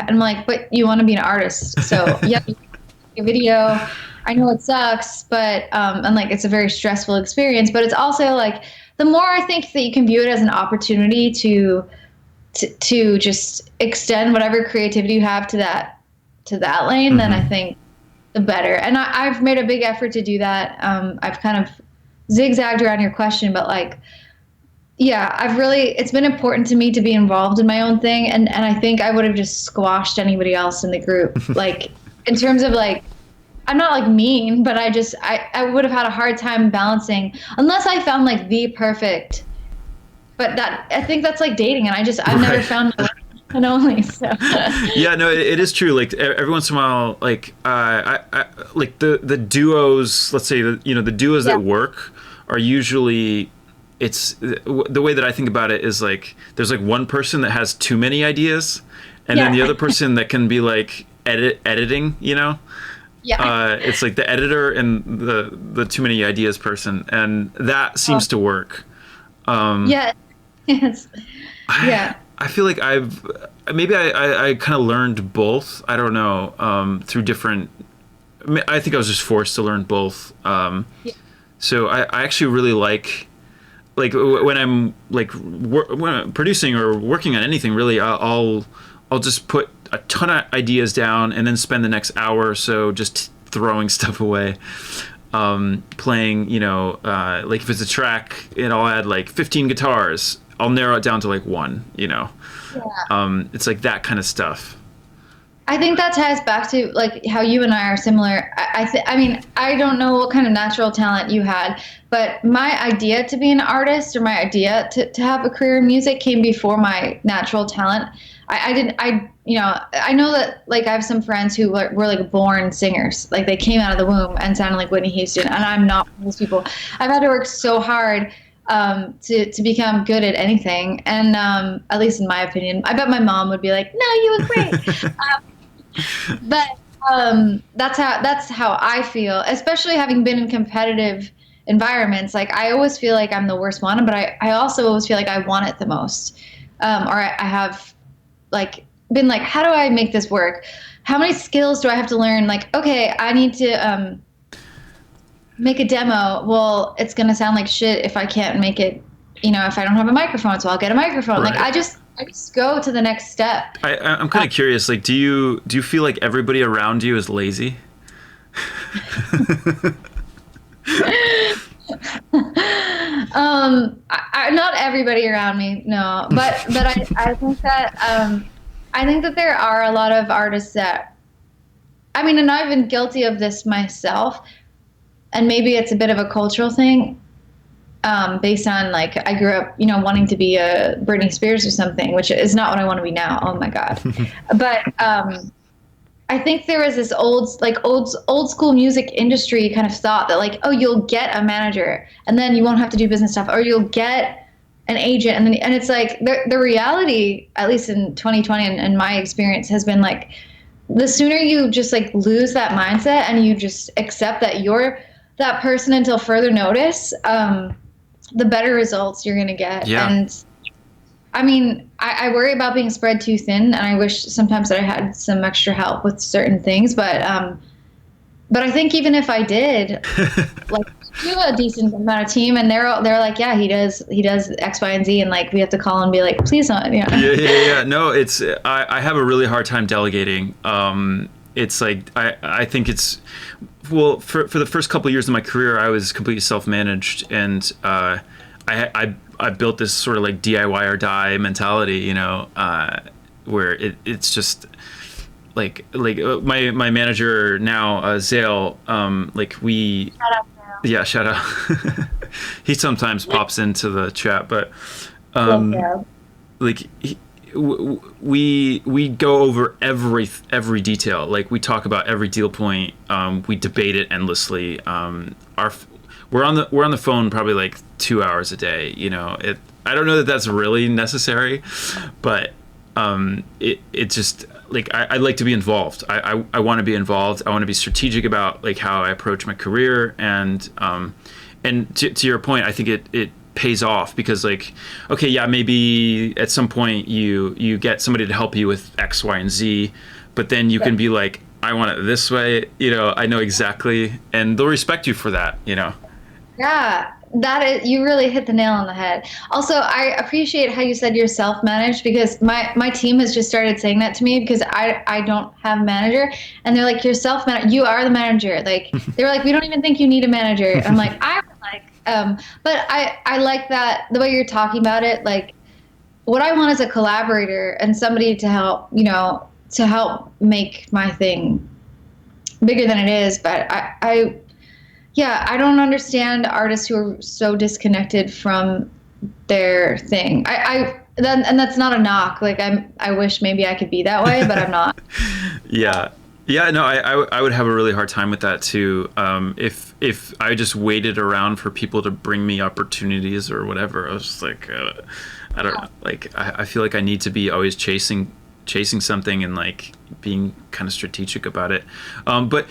I'm like, but you want to be an artist. So yeah, you make a video. I know it sucks, but, and like, it's a very stressful experience, but it's also like, the more I think that you can view it as an opportunity to just extend whatever creativity you have to that lane, then I think the better. And I've made a big effort to do that. I've kind of zigzagged around your question, but like, yeah, it's been important to me to be involved in my own thing. And I think I would have just squashed anybody else in the group. Like, in terms of like, I'm not like mean, but I would have had a hard time balancing unless I found like the perfect, but that, I think that's like dating. And I've never Right. found my one and only. So Yeah, no, it is true. Like every once in a while, like I like the duos. Let's say the duos yeah, that work are usually it's the way that I think about it is like there's like one person that has too many ideas, and then yeah, the other person that can be like editing. yeah. It's like the editor and the too many ideas person, and that Oh, seems to work. Um, yeah. Yes. I Yeah. I feel like I kind of learned both. I don't know through different. I think I was just forced to learn both. Yeah. So I actually really like when I'm like when I'm producing or working on anything. Really, I'll just put a ton of ideas down and then spend the next hour or so just throwing stuff away. Playing, like if it's a track, and I'll add like 15 guitars. I'll narrow it down to like one. Yeah. It's like that kind of stuff. I think that ties back to like how you and I are similar. I mean, I don't know what kind of natural talent you had, but my idea to be an artist or my idea to have a career in music came before my natural talent. I didn't, I know that like I have some friends who were like born singers. Like they came out of the womb and sounded like Whitney Houston, and I'm not one of those people. I've had to work so hard to become good at anything. And at least in my opinion, I bet my mom would be like, "No, you were great." But that's how I feel, especially having been in competitive environments. Like I always feel like I'm the worst one, but I also always feel like I want it the most. Or I have like been like, how do I make this work? How many skills do I have to learn? Like, okay, I need to make a demo. Well, it's gonna sound like shit if I can't make it. If I don't have a microphone, so I'll get a microphone. Like Right. I just go to the next step. I'm kind of curious. Like, do you feel like everybody around you is lazy? Not everybody around me, no, but I think that there are a lot of artists that, I mean, and I've been guilty of this myself, and maybe it's a bit of a cultural thing, based on like I grew up, wanting to be a Britney Spears or something, which is not what I want to be now. Oh my God, but I think there was this old school music industry kind of thought that like, oh, you'll get a manager and then you won't have to do business stuff, or you'll get an agent, and it's like the reality, at least in 2020 and my experience, has been like the sooner you just like lose that mindset and you just accept that you're that person until further notice, the better results you're gonna get. Yeah. And I mean, I worry about being spread too thin, and I wish sometimes that I had some extra help with certain things. But I think even if I did, like, you have a decent amount of team, and they're like, yeah, he does X, Y, and Z, and like we have to call and be like, please don't, Yeah. No, I have a really hard time delegating. It's like I think it's well for the first couple of years of my career, I was completely self-managed, and I built this sort of like DIY or die mentality, where it's just like my manager now, Zale, like we Shut up now. yeah, shout out. He sometimes pops into the chat, but Yeah. like we go over every detail. Like we talk about every deal point. We debate it endlessly. We're on the phone probably like 2 hours a day. I don't know that that's really necessary, but it just I like to be involved. I want to be involved. I want to be strategic about like how I approach my career, and to your point, I think it pays off because like, okay, yeah, maybe at some point you get somebody to help you with X, Y, and Z, but then you can be like, I want it this way, I know exactly, and they'll respect you for that, Yeah, that is, you really hit the nail on the head. Also, I appreciate how you said you're self-managed because my team has just started saying that to me because I don't have a manager, and they're like, you're self-managed, you are the manager. Like they were like, we don't even think you need a manager. I'm like, I would like, but I like that the way you're talking about it. Like what I want is a collaborator and somebody to help, to help make my thing bigger than it is. But yeah, I don't understand artists who are so disconnected from their thing. And that's not a knock. Like I wish maybe I could be that way, but I'm not. Yeah. Yeah, no, I would have a really hard time with that too. If I just waited around for people to bring me opportunities or whatever, I was just like, I don't know. Like I feel like I need to be always chasing something and like being kind of strategic about it. But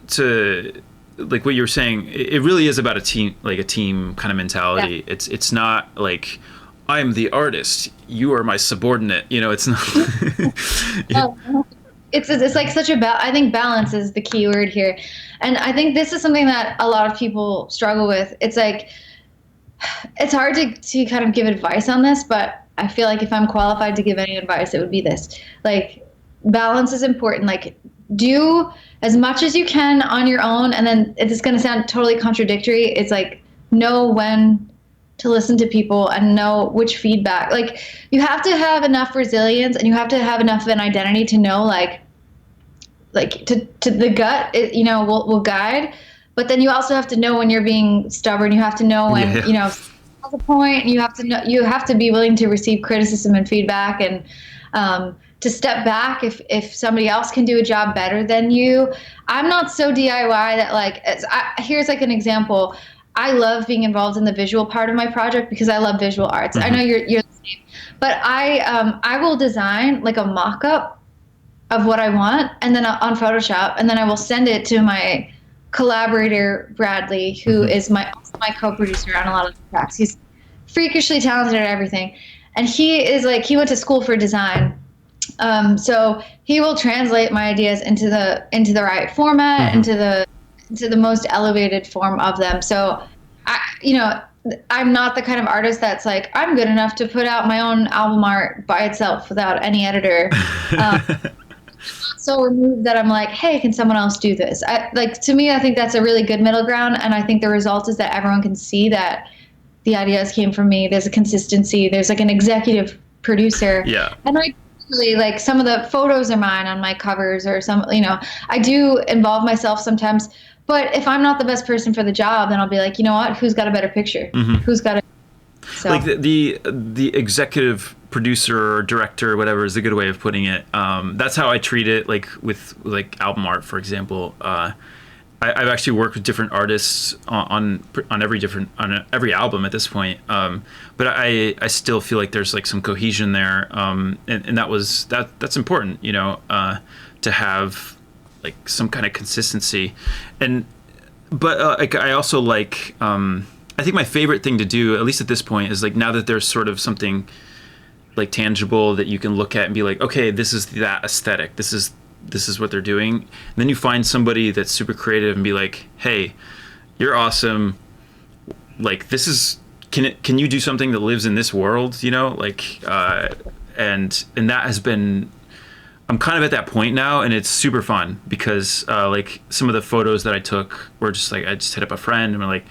to like what you were saying, it really is about a team kind of mentality. Yeah. It's not like I'm the artist, you are my subordinate. It's not. It's like such a I think balance is the key word here, and I think this is something that a lot of people struggle with. It's like it's hard to kind of give advice on this, but I feel like if I'm qualified to give any advice, it would be this. Like balance is important. Like do as much as you can on your own, and then it's going to sound totally contradictory. It's like know when to listen to people and know which feedback. Like you have to have enough resilience and you have to have enough of an identity to know like to the gut will guide, but then you also have to know when you're being stubborn. You have to know when that's a point. You have to know, you have to be willing to receive criticism and feedback, and to step back if somebody else can do a job better than you. I'm not so DIY that like here's like an example. I love being involved in the visual part of my project because I love visual arts. Mm-hmm. I know you're the same, but I will design like a mock-up of what I want, and then on Photoshop, and then I will send it to my collaborator Bradley, who mm-hmm. is my co-producer on a lot of the tracks. He's freakishly talented at everything, and he went to school for design, so he will translate my ideas into the right format, mm-hmm. into the most elevated form of them. So I'm not the kind of artist that's like, I'm good enough to put out my own album art by itself without any editor. So removed that I'm like, hey, can someone else do this? To me, I think that's a really good middle ground. And I think the result is that everyone can see that the ideas came from me. There's a consistency. There's like an executive producer. Yeah. And like some of the photos are mine on my covers or I do involve myself sometimes. But if I'm not the best person for the job, then I'll be like, you know what? Who's got a better picture? Mm-hmm. Who's got a so. Like the executive producer or director or whatever is a good way of putting it. That's how I treat it. Like with like album art, for example. I've actually worked with different artists on every album at this point. But I still feel like there's like some cohesion there. And that's important, to have like some kind of consistency. But I also like, I think my favorite thing to do, at least at this point, is like now that there's sort of something like tangible that you can look at and be like, okay, this is that aesthetic. This is what they're doing. And then you find somebody that's super creative and be like, hey, you're awesome. Like this is, can you do something that lives in this world? And that has been, I'm kind of at that point now, and it's super fun because like some of the photos that I took were just like, I just hit up a friend and we're like,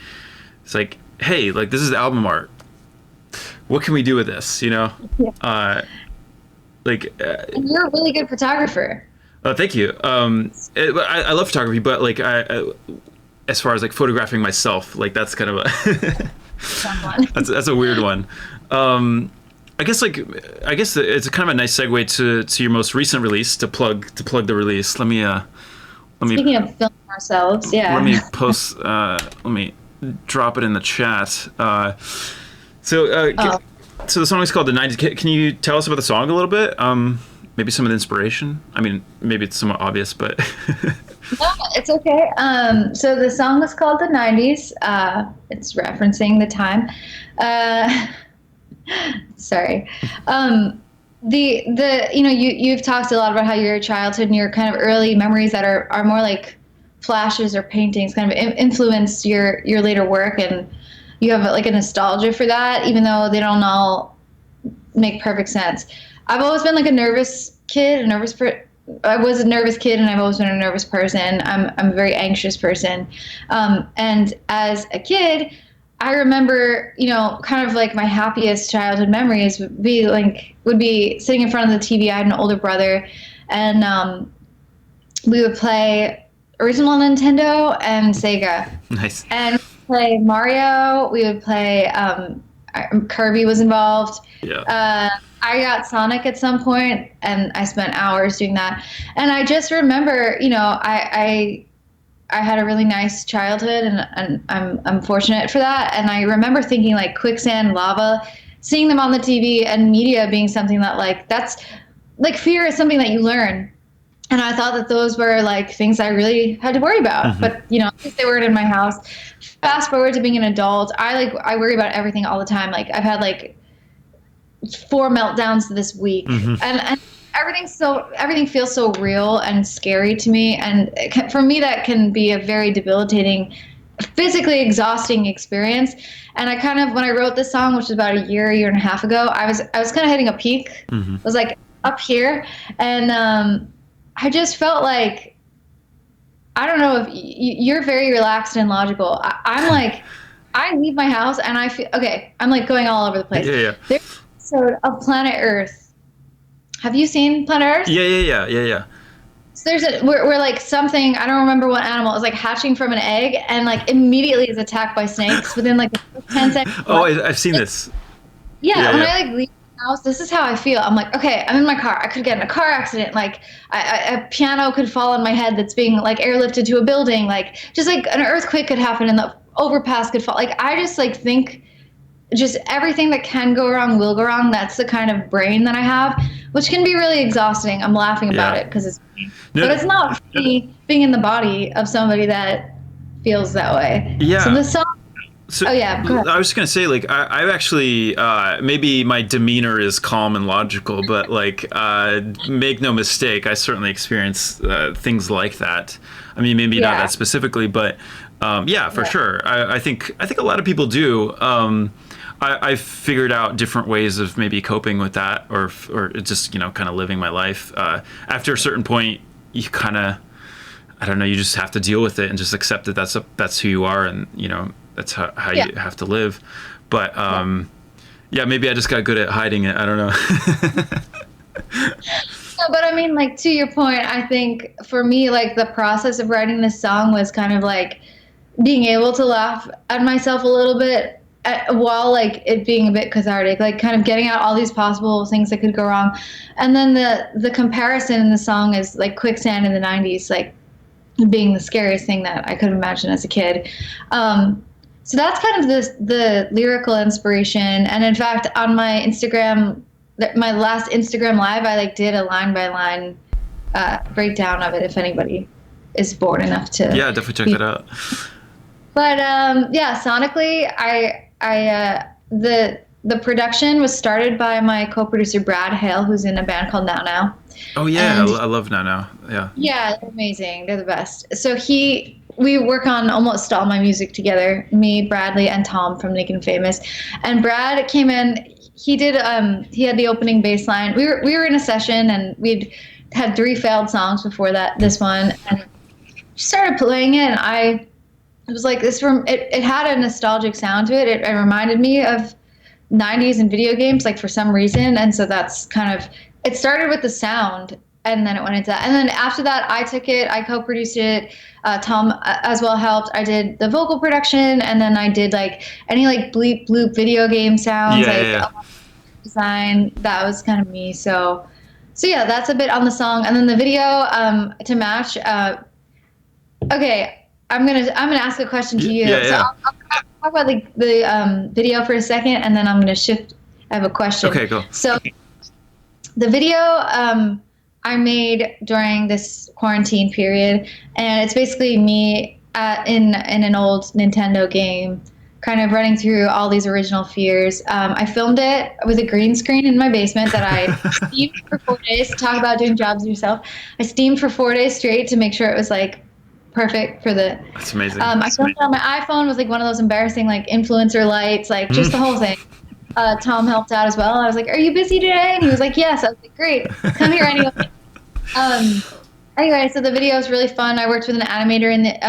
it's like, hey, like this is album art. What can we do with this? Yeah. And you're a really good photographer. Oh, thank you. I love photography, but like as far as like photographing myself, like that's kind of a that's a weird one. I guess it's kind of a nice segue to your most recent release to plug the release. Let me Speaking of filming ourselves, yeah. Let me drop it in the chat. So the song is called "The 90s." Can you tell us about the song a little bit? maybe some of the inspiration? I mean, maybe it's somewhat obvious, but No, it's okay. So the song is called "The '90s." It's referencing the time. Uh, sorry. The you've talked a lot about how your childhood and your kind of early memories that are more like flashes or paintings kind of influence your later work, and you have like a nostalgia for that, even though they don't all make perfect sense. I've always been like a nervous kid, I was a nervous kid, and I've always been a nervous person. I'm a very anxious person, and as a kid, I remember, kind of like my happiest childhood memories would be sitting in front of the TV. I had an older brother, and we would play original Nintendo and Sega, nice. and play Mario. We would play Kirby was involved. Yeah. I got Sonic at some point, and I spent hours doing that. And I just remember, I had a really nice childhood, and I'm fortunate for that. And I remember thinking like quicksand, lava, seeing them on the TV and media being something that that's like fear is something that you learn. And I thought that those were like things I really had to worry about. Mm-hmm. But at least they weren't in my house. Fast forward to being an adult, I worry about everything all the time. Like I've had like 4 meltdowns this week, Mm-hmm. and everything feels so real and scary to me. And for me, that can be a very debilitating, physically exhausting experience. And I kind of, when I wrote this song, which was about a year and a half ago, I was kind of hitting a peak. Mm-hmm. I was like up here, and I just felt like, I don't know if you're very relaxed and logical. I'm like, I leave my house and I feel okay. I'm like going all over the place. Yeah, yeah. There's an episode of Planet Earth. Have you seen Planet Earth? Yeah. So where like something, I don't remember what animal, is like hatching from an egg and like immediately is attacked by snakes within like the first 10 seconds. Oh, I've seen this. Yeah, when yeah. I like leave the house, this is how I feel. I'm like, okay, I'm in my car. I could get in a car accident. Like, a piano could fall on my head that's being like airlifted to a building. Like, just like an earthquake could happen and the overpass could fall. Like, I just like think just everything that can go wrong will go wrong. That's the kind of brain that I have, which can be really exhausting. I'm laughing about it because but it's not funny being in the body of somebody that feels that way. Yeah. So the song. So, oh yeah, go ahead. I was just gonna say, like, I've actually maybe my demeanor is calm and logical, but like, make no mistake, I certainly experience things like that. I mean, maybe not that specifically, but yeah, for sure. I think a lot of people do. I've figured out different ways of maybe coping with that, or just kind of living my life. After a certain point, you kind of, I don't know, you just have to deal with it and just accept that that's who you are, and that's how you have to live. But yeah, maybe I just got good at hiding it. I don't know. No, but I mean, like, to your point, I think for me, like, the process of writing this song was kind of like being able to laugh at myself a little bit while like it being a bit cathartic, like kind of getting out all these possible things that could go wrong. And then the comparison in the song is like quicksand in the '90s, like being the scariest thing that I could imagine as a kid. So that's kind of the lyrical inspiration. And in fact, on my Instagram, my last Instagram live, I like did a line by line breakdown of it. If anybody is bored enough to, yeah, definitely check that out. But yeah, sonically, the production was started by my co-producer Brad Hale, who's in a band called Now Now. Oh yeah, And I love Now Now. Yeah. yeah, they're amazing. They're the best. So we work on almost all my music together, me, Bradley, and Tom from Naked and Famous. And Brad came in. He did. He had the opening bass line. We were in a session, and we'd had 3 failed songs before this one, and started playing it. And it was like this. It had a nostalgic sound to it. It reminded me of '90s and video games, like for some reason. And so that's kind of. It started with the sound, and then it went into that. And then after that, I took it. I co-produced it. Tom as well helped. I did the vocal production, and then I did like any like bleep bloop video game sounds, design. That was kind of me. So yeah, that's a bit on the song, and then the video to match. Okay, I'm gonna ask a question to you. Yeah. So I'll talk about the video for a second, and then I'm gonna shift. I have a question. Okay, go. So the video. I made during this quarantine period, and it's basically me in an old Nintendo game, kind of running through all these original fears. I filmed it with a green screen in my basement that I steamed for 4 days. Talk about doing jobs yourself. I steamed for 4 days straight to make sure it was like perfect for the. That's amazing. I filmed it on my iPhone with like one of those embarrassing like influencer lights, like just the whole thing. Tom helped out as well. I was like, "Are you busy today?" And he was like, "Yes." I was like, "Great, come here anyway." Um, anyway, so the video was really fun. I worked with an animator in the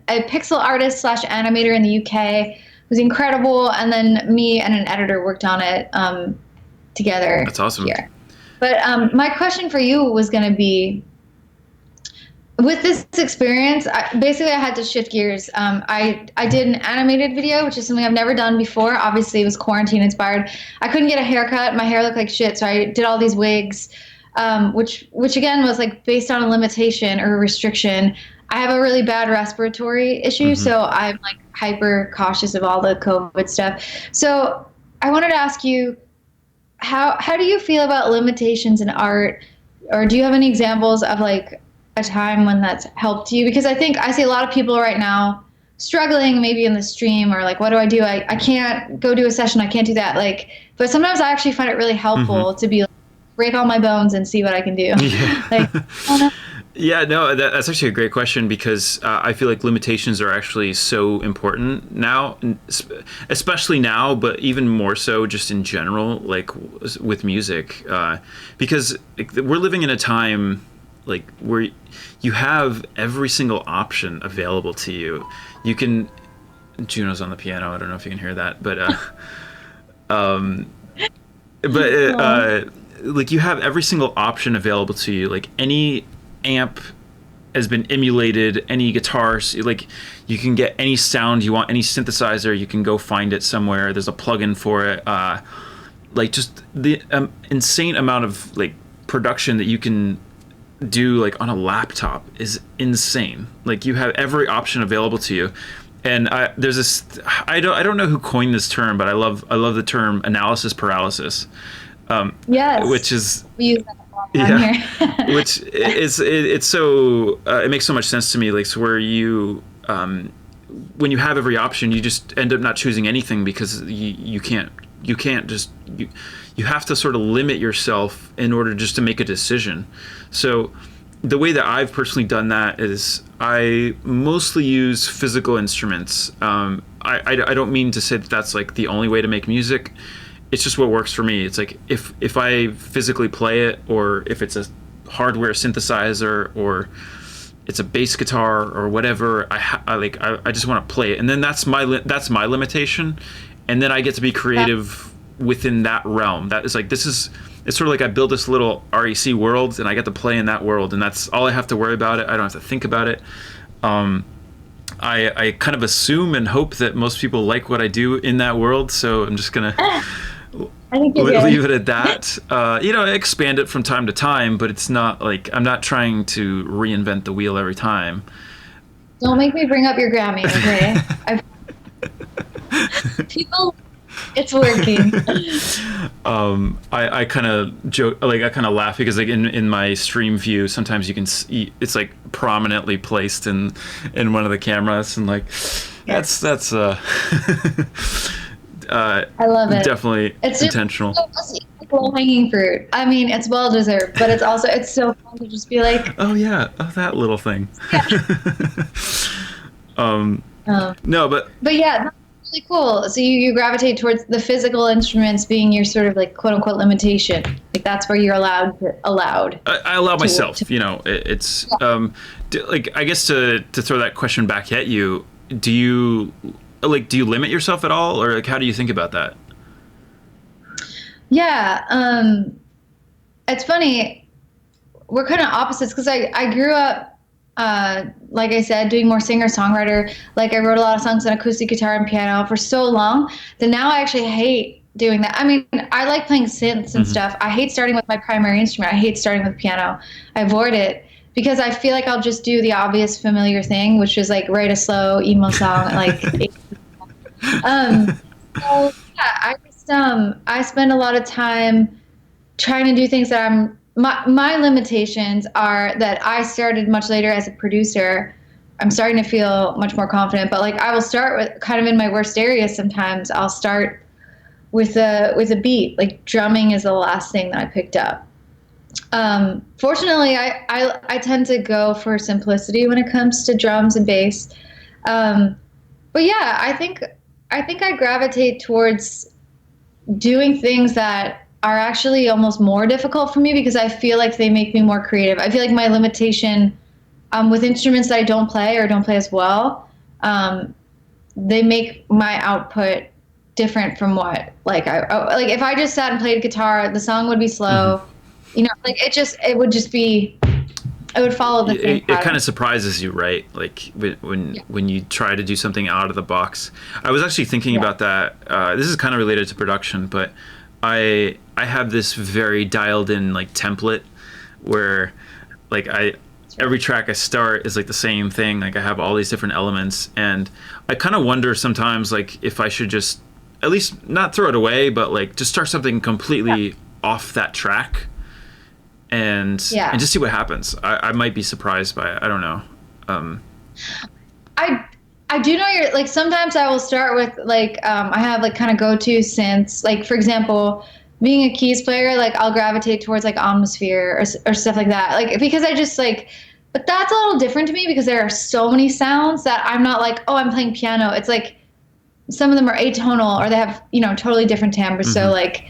a pixel artist slash animator in the UK. It was incredible, and then me and an editor worked on it together. That's awesome. Here. But my question for you was going to be, with this experience, basically I had to shift gears. I did an animated video, which is something I've never done before. Obviously, it was quarantine inspired. I couldn't get a haircut. My hair looked like shit, so I did all these wigs, which again was like based on a limitation or a restriction. I have a really bad respiratory issue, so I'm like hyper cautious of all the COVID stuff. So I wanted to ask you, how do you feel about limitations in art, or do you have any examples of like a time when that's helped you? Because I think I see a lot of people right now struggling maybe in the stream, or like, what do? I can't go do a session. I can't do that. Like, but sometimes I actually find it really helpful to be like, break all my bones and see what I can do. Yeah. Like, oh no. Yeah, no, that's actually a great question, because I feel like limitations are actually so important now, especially now, but even more so just in general, like with music, because we're living in a time like where you have every single option available to you. You can, Juno's on the piano. I don't know if you can hear that, but like you have every single option available to you. Like any amp has been emulated, any guitars, like you can get any sound you want, any synthesizer, you can go find it somewhere. There's a plugin for it. Like just the insane amount of like production that you can do like on a laptop is insane. Like you have every option available to you. And there's this, I don't know who coined this term, but I love the term analysis paralysis. Yes. Which is, we use that a lot around here. which is it's so it makes so much sense to me. Like, so where you when you have every option, you just end up not choosing anything, because you can't just you have to sort of limit yourself in order just to make a decision. So the way that I've personally done that is I mostly use physical instruments. I don't mean to say that that's like the only way to make music. It's just what works for me. It's like if I physically play it, or if it's a hardware synthesizer, or it's a bass guitar or whatever, I just want to play it, and then that's my limitation, and then I get to be creative within that realm. That is like it's sort of like I build this little RAC world, and I get to play in that world, and that's all I have to worry about it. I don't have to think about it. I kind of assume and hope that most people like what I do in that world, so I'm just gonna I think you're good. leave it at that. Expand it from time to time, but it's not like I'm not trying to reinvent the wheel every time. Don't make me bring up your Grammy, okay? People, it's working. I kind of joke, like I kind of laugh, because like in my stream view, sometimes you can see it's like prominently placed in one of the cameras, and like that's I love it. Definitely it's intentional. It's like low-hanging fruit. I mean, it's well deserved, but it's so fun to just be like, oh yeah, that little thing. Yeah. No, but yeah, that's really cool. So you gravitate towards the physical instruments being your sort of like quote unquote limitation. Like that's where you're allowed. I allow myself. It's like, I guess to throw that question back at you. Do you limit yourself at all, or like how do you think about that? Yeah, it's funny. We're kind of opposites, because I grew up, like I said, doing more singer-songwriter. Like I wrote a lot of songs on acoustic guitar and piano for so long that now I actually hate doing that. I mean, I like playing synths and stuff. I hate starting with my primary instrument. I hate starting with piano. I avoid it because I feel like I'll just do the obvious familiar thing, which is like write a slow emo song, like. So yeah, I spend a lot of time trying to do things that I'm my limitations are that I started much later as a producer. I'm starting to feel much more confident, but like I will start with kind of in my worst areas sometimes. I'll start with a beat. Like drumming is the last thing that I picked up. Fortunately, I tend to go for simplicity when it comes to drums and bass. Um, but yeah, I think I gravitate towards doing things that are actually almost more difficult for me because I feel like they make me more creative. I feel like my limitation with instruments that I don't play or don't play as well, um, they make my output different from what like if I just sat and played guitar, the song would be Hmm. slow. You know, like it would just be it would follow the same It kind pattern. of surprises you, right? Like Yeah. when you try to do something out of the box. I was actually thinking Yeah. about that. This is kind of related to production, but I have this very dialed in like template where like I every track I start is like the same thing. Like I have all these different elements, and I kind of wonder sometimes like if I should just at least not throw it away, but like just start something completely off that track and Yeah. just see what happens. I might be surprised by it. I don't know. Um, I I do know you're like sometimes I will start with like I have like kind of go-to synths. Like for example, being a keys player, like I'll gravitate towards like Atmosphere or stuff like that. Like because I just like but that's a little different to me because there are so many sounds that I'm not like, oh, I'm playing piano. It's like some of them are atonal or they have, you know, totally different timbres. So mhm. like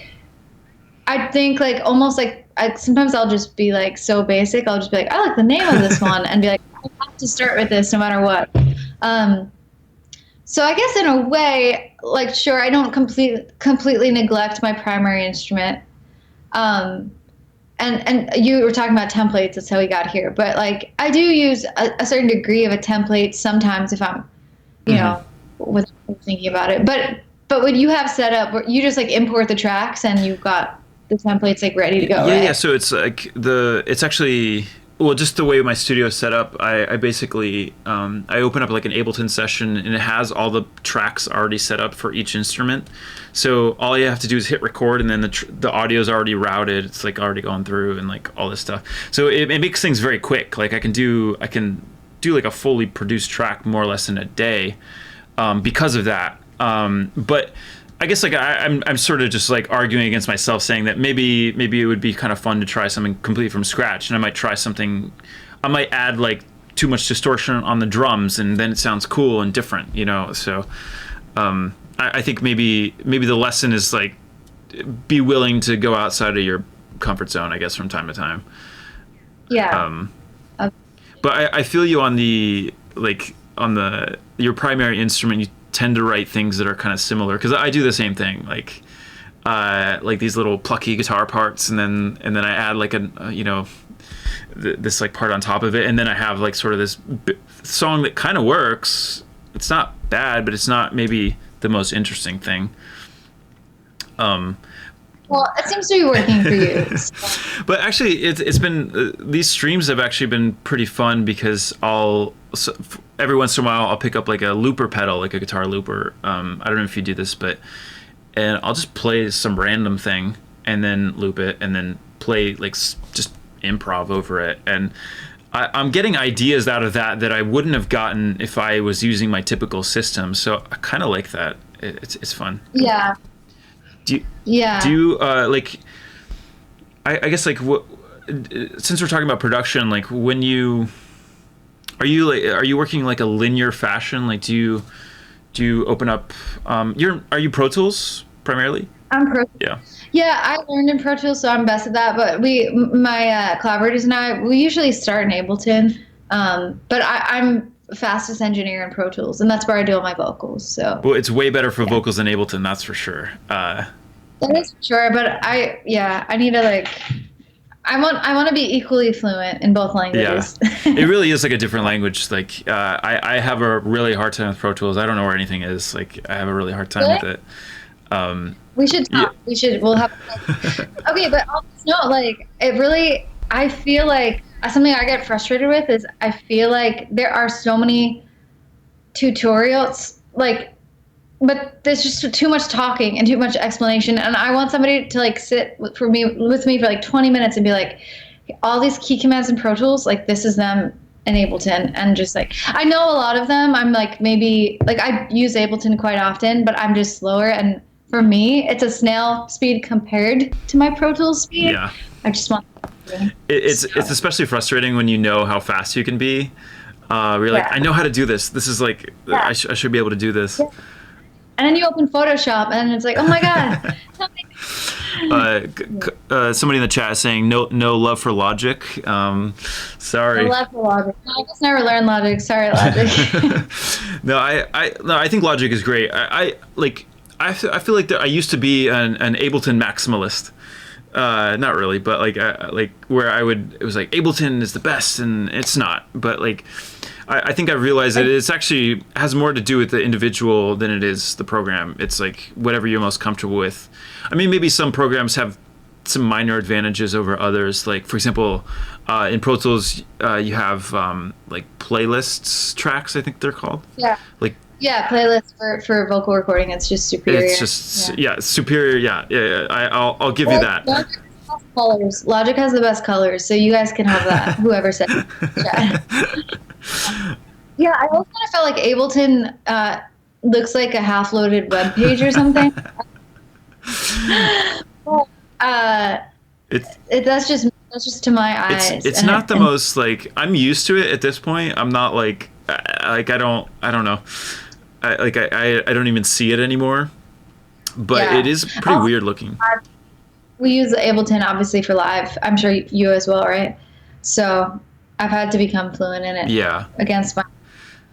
I think like almost like sometimes I'll just be like so basic. I'll just be like, I like the name of this one and be like, I have to start with this no matter what. Um, so I guess in a way, like sure, I don't completely neglect my primary instrument. Um, and you were talking about templates. That's how we got here. But like I do use a certain degree of a template sometimes if I'm, you Mhm. know, with thinking about it. But when you have set up, where you just like import the tracks and you've got the templates like ready to go, Yeah. right? So it's like it's actually well, just the way my studio is set up. I basically I open up like an Ableton session, and it has all the tracks already set up for each instrument. So all you have to do is hit record, and then the audio is already routed. It's like already gone through, and like all this stuff. So it makes things very quick. Like I can do like a fully produced track more or less in a day because of that. But I guess like I'm sort of just like arguing against myself, saying that maybe it would be kind of fun to try something completely from scratch, and I might try something. I might add like too much distortion on the drums, and then it sounds cool and different, you know. So I think maybe the lesson is like be willing to go outside of your comfort zone, I guess, from time to time. Yeah. Um, Uh, but I feel you on the like on the your primary instrument. You tend to write things that are kind of similar because I do the same thing. Like these little plucky guitar parts, and then I add like a you know this like part on top of it, and then I have like sort of this song that kind of works. It's not bad, but it's not maybe the most interesting thing. Um, well, it seems to be working for you. So, But actually, it's been these streams have actually been pretty fun because every once in a while I'll pick up like a looper pedal, like a guitar looper. I don't know if you do this, but and I'll just play some random thing and then loop it and then play like just improv over it, and I'm getting ideas out of that I wouldn't have gotten if I was using my typical system. So I kind of like that. It's fun. yeah. Do you, do Yeah. you like? I guess like what since we're talking about production, like when you are you working like a linear fashion? Like do you open up are you Pro Tools primarily? I'm pro. Yeah. Yeah, I learned in Pro Tools, so I'm best at that. But my collaborators and I, we usually start in Ableton. But I'm fastest engineer in Pro Tools, and that's where I do all my vocals. So Well, it's way better for yeah, vocals than Ableton, that's for sure. that is for sure. But yeah, I need to like, I want to be equally fluent in both Yeah. languages. It really is like a different language. Like I have a really hard time with Pro Tools. I don't know where anything is. Like I have a really hard time Really? with it. Um, We should yeah. talk. We'll have. Okay, but on this note, like, it really, I feel like something I get frustrated with is I feel like there are so many tutorials. Like, but there's just too much talking and too much explanation, and I want somebody to like sit with me for like 20 minutes and be like, all these key commands in Pro Tools, like this is them in Ableton, and just like I know a lot of them. I'm like maybe like I use Ableton quite often, but I'm just slower, and for me, it's a snail speed compared to my Pro Tools speed. Yeah. I just want. It's especially frustrating when you know how fast you can be. Where you're like, Yeah. I know how to do this. This is like, Yeah. I should be able to do this. Yeah. And then you open Photoshop, and it's like, oh my god. Tell me. Somebody in the chat is saying no love for Logic. Sorry. I love the Logic. I just never learned Logic. Sorry, Logic. No, I think Logic is great. I feel like I used to be an Ableton maximalist. Not really, but like where it was like Ableton is the best, and it's not. But like, I think I realized that it's actually has more to do with the individual than it is the program. It's like whatever you're most comfortable with. I mean, maybe some programs have some minor advantages over others. Like for example, in Pro Tools, you have like playlists tracks. I think they're called. Yeah. Like Yeah, playlist for vocal recording. It's just superior. it's just yeah, superior. Yeah. I'll give you that. Logic has the best colors. Logic has the best colors, so you guys can have that. Whoever said that. Yeah, I always kind of felt like Ableton looks like a half-loaded web page or something. uh, that's just to my eyes. It's not the most like I'm used to it at this point. I'm not like I don't know. I don't even see it anymore. But Yeah. it is pretty weird looking. We use Ableton obviously for live. I'm sure you as well, right? So I've had to become fluent in it. Yeah. Against my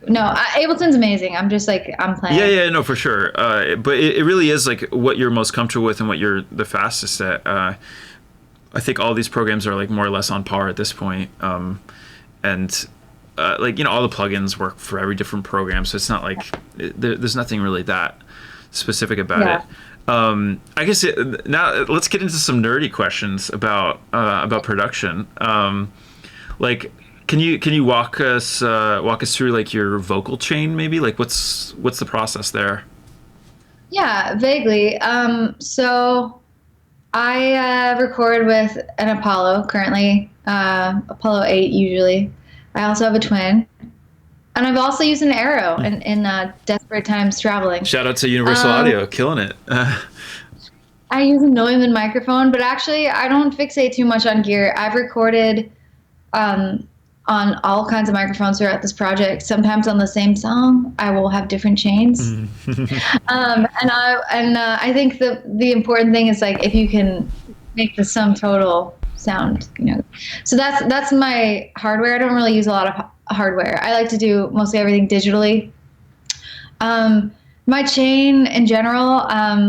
Ableton's amazing. I'm just like I'm playing. Yeah, no, for sure. But it really is like what you're most comfortable with and what you're the fastest at. I think all these programs are like more or less on par at this point. And like all the plugins work for every different program, so it's not like there's nothing really that specific about it. I guess now let's get into some nerdy questions about production. Like, can you walk us through like your vocal chain maybe? Like, what's the process there? Yeah, vaguely. So I record with an Apollo currently, Apollo 8 usually. I also have a twin. And I've also used an Arrow in desperate times traveling. Shout out to Universal Audio, killing it. I use a Neumann microphone, but actually I don't fixate too much on gear. I've recorded on all kinds of microphones throughout this project. Sometimes on the same song, I will have different chains. I think the important thing is like if you can make the sum total sound, So that's my hardware. I don't really use a lot of hardware. I like to do mostly everything digitally. My chain in general,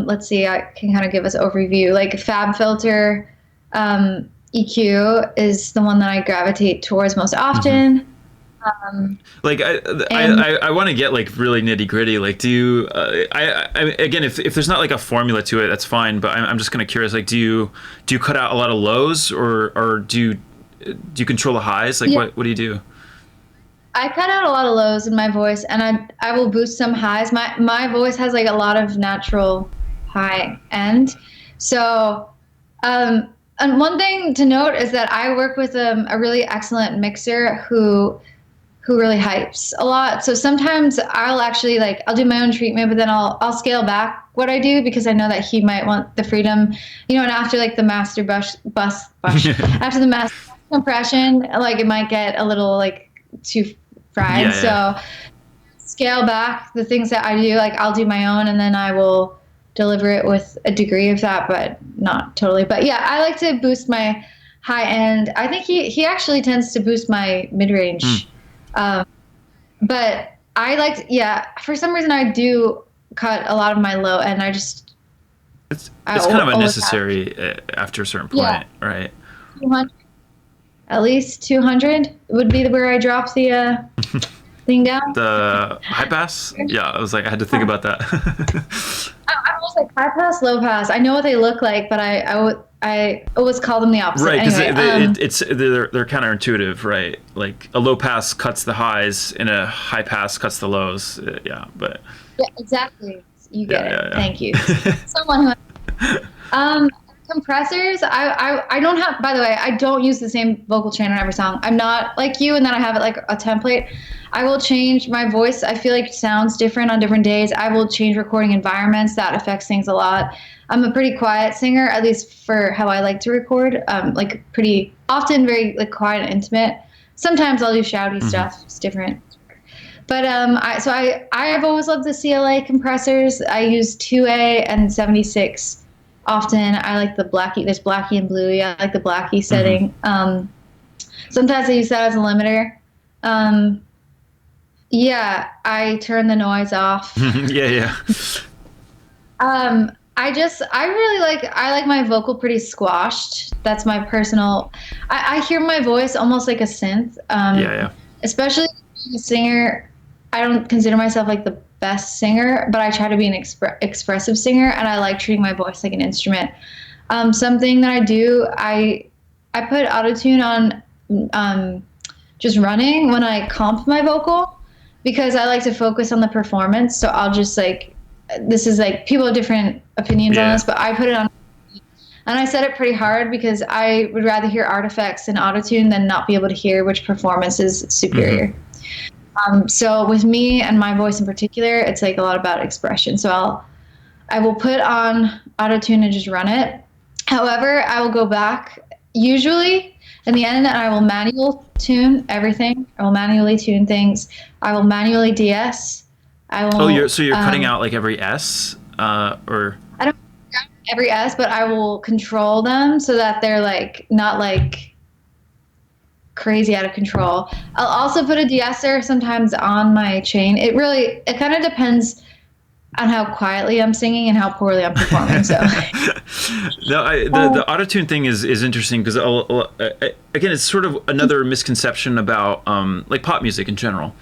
let's see, I can kind of give us overview. Like Fab Filter EQ is the one that I gravitate towards most often. Like I want to get like really nitty gritty. Like, do you? Again, if there's not like a formula to it, that's fine. But I'm just kind of curious. Like, do you cut out a lot of lows, or do you control the highs? Like, what do you do? I cut out a lot of lows in my voice, and I will boost some highs. My voice has like a lot of natural high end. So, and one thing to note is that I work with a really excellent mixer who really hypes a lot. So sometimes I'll actually I'll do my own treatment, but then I'll scale back what I do because I know that he might want the freedom, and after like the master after the master compression, like it might get a little like too fried. So scale back the things that I do, like I'll do my own, and then I will deliver it with a degree of that, but not totally. But yeah, I like to boost my high end. I think he actually tends to boost my mid range. But I for some reason I do cut a lot of my low end. It's kind of unnecessary after a certain point, right? 200, at least 200 would be where I drop the thing down. The high pass? Yeah, I was like, I had to think about that. I was like high pass, low pass. I know what they look like, but I always call them the opposite. Right, because anyway, they're counterintuitive, right? Like a low pass cuts the highs, and a high pass cuts the lows. Yeah, exactly. You Yeah, get it. yeah, Thank you. yeah. Someone who, um, compressors. I don't have. By the way, I don't use the same vocal chain on every song. I'm not like you, and then I have it like a template. I will change my voice. I feel like it sounds different on different days. I will change recording environments. That affects things a lot. I'm a pretty quiet singer, at least for how I like to record. Like pretty often very like quiet and intimate. Sometimes I'll do shouty Hmm. stuff. It's different. But I have always loved the CLA compressors. I use 2A and 76 often. I like the Blackie. There's Blackie and Bluey. I like the Blackie Hmm. setting. Sometimes I use that as a limiter. Um, yeah, I turn the noise off. Yeah, yeah. I really I like my vocal pretty squashed. That's my personal. I hear my voice almost like a synth. Yeah, yeah. Especially being a singer. I don't consider myself like the best singer, but I try to be an expressive singer, and I like treating my voice like an instrument. Something that I do, I put autotune on um, just running when I comp my vocal because I like to focus on the performance. So I'll just like this is like people have different opinions on Yeah. this, but I put it on and I set it pretty hard because I would rather hear artifacts and autotune than not be able to hear which performance is Hmm. superior. So with me and my voice in particular, it's like a lot about expression. So I will put on autotune and just run it. However, I will go back usually in the end and I will manual tune everything. I will manually tune things. I will manually DS. I Oh, will you're cutting out like every S, or I don't every S, but I will control them so that they're like not like crazy out of control. I'll also put a de-esser sometimes on my chain. It kind of depends on how quietly I'm singing and how poorly I'm performing. So, no, the autotune thing is interesting because again, it's sort of another misconception about like pop music in general.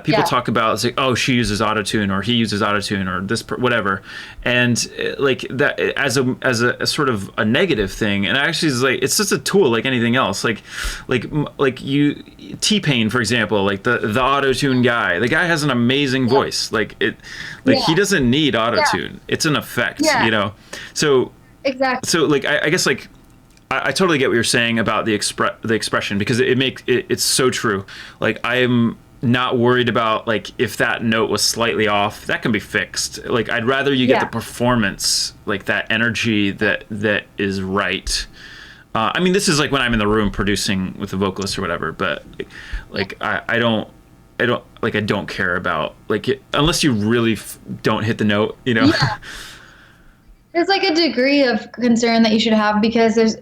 People yeah, talk about it's like, oh, she uses autotune or he uses autotune or whatever, and like that as a sort of a negative thing. And actually, is like it's just a tool like anything else. Like you T-Pain, for example, like the autotune guy. The guy has an amazing yeah, voice. Like he yeah, doesn't need yeah, autotune. It's an effect, yeah, So exactly. like I guess like I totally get what you're saying about the expression because it's so true. Like I'm not worried about like if that note was slightly off, that can be fixed. Like I'd rather you get the Yeah, performance, like that energy that is right. I mean, this is like when I'm in the room producing with a vocalist or whatever, but I don't care about like unless you really don't hit the note. yeah. There's like a degree of concern that you should have because there's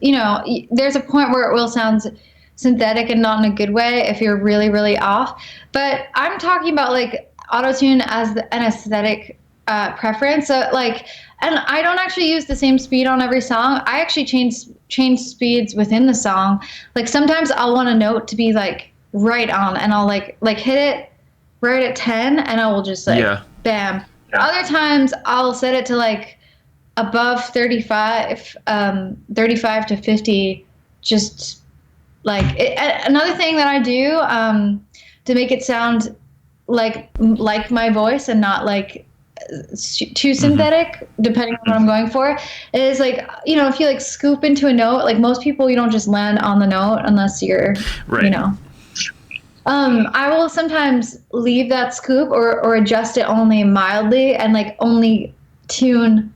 a point where it will sound synthetic and not in a good way if you're really, really off. But I'm talking about like autotune as an aesthetic preference. So like, and I don't actually use the same speed on every song. I actually change speeds within the song. Like sometimes I'll want a note to be like right on, and I'll like hit it right at 10, and I will just like Yeah. bam. Yeah. Other times I'll set it to like above 35, 35 to 50, just another thing that I do to make it sound like my voice and not like too Hmm. synthetic, depending on what I'm going for, is like, if you like scoop into a note, like most people, you don't just land on the note unless you're, you Right. know. I will sometimes leave that scoop or adjust it only mildly and like only tune